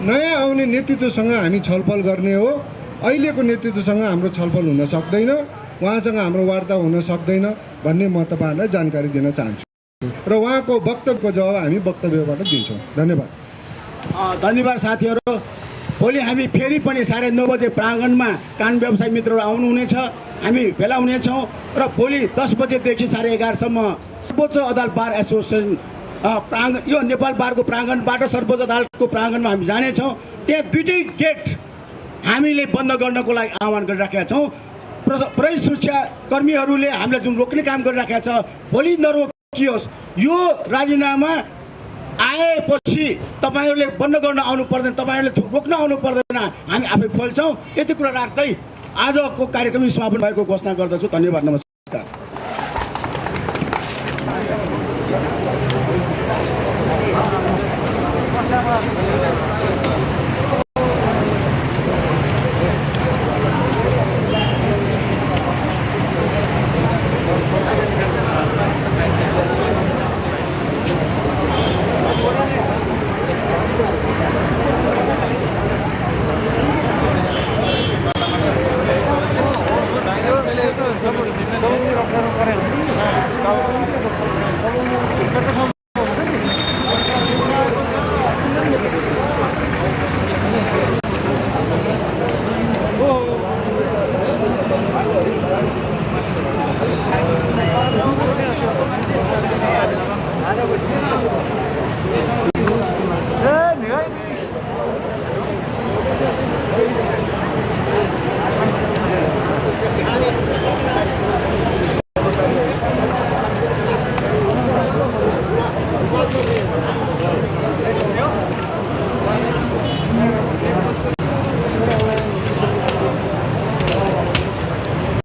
नयाँ आउने नेतृत्वसँग हामी छलफल गर्ने हो। अहिलेको नेतृत्वसँग हाम्रो छलफल हुन सक्दैन, उहाँसँग हाम्रो वार्ता हुन सक्दैन भन्ने म तपाईँहरूलाई जानकारी दिन चाहन्छु र उहाँको वक्तव्यको जवाब हामी वक्तव्यबाट दिन्छौँ। धन्यवाद। धन्यवाद साथीहरू। भोलि हामी फेरि पनि 9:30 बजे प्राङ्गणमा कानुन व्यवसाय मित्रहरू आउनुहुनेछ, हामी भेला हुनेछौँ र भोलि 10 बजेदेखि 11:30 सम्म सर्वोच्च अदालत बार एसोसिएसन प्राङ्गण, यो नेपाल बारको प्राङ्गणबाट सर्वोच्च अदालतको प्राङ्गणमा हामी जानेछौँ। त्यहाँ दुईटै गेट हामीले बन्द गर्नको लागि आह्वान गरिराखेका छौँ। प्रहरी सुरक्षा कर्मीहरूले हामीलाई जुन रोक्ने काम गरिराखेका छ, भोलि नरोकियोस्। यो राजीनामा आएपछि तपाईँहरूले बन्द गर्न आउनु पर्दैन, तपाईँहरूले रोक्न आउनु पर्दैन, हामी आफै खोल्छौँ। यति कुरा राख्दै आजको कार्यक्रम समापन भएको घोषणा गर्दछु। धन्यवाद, नमस्कार।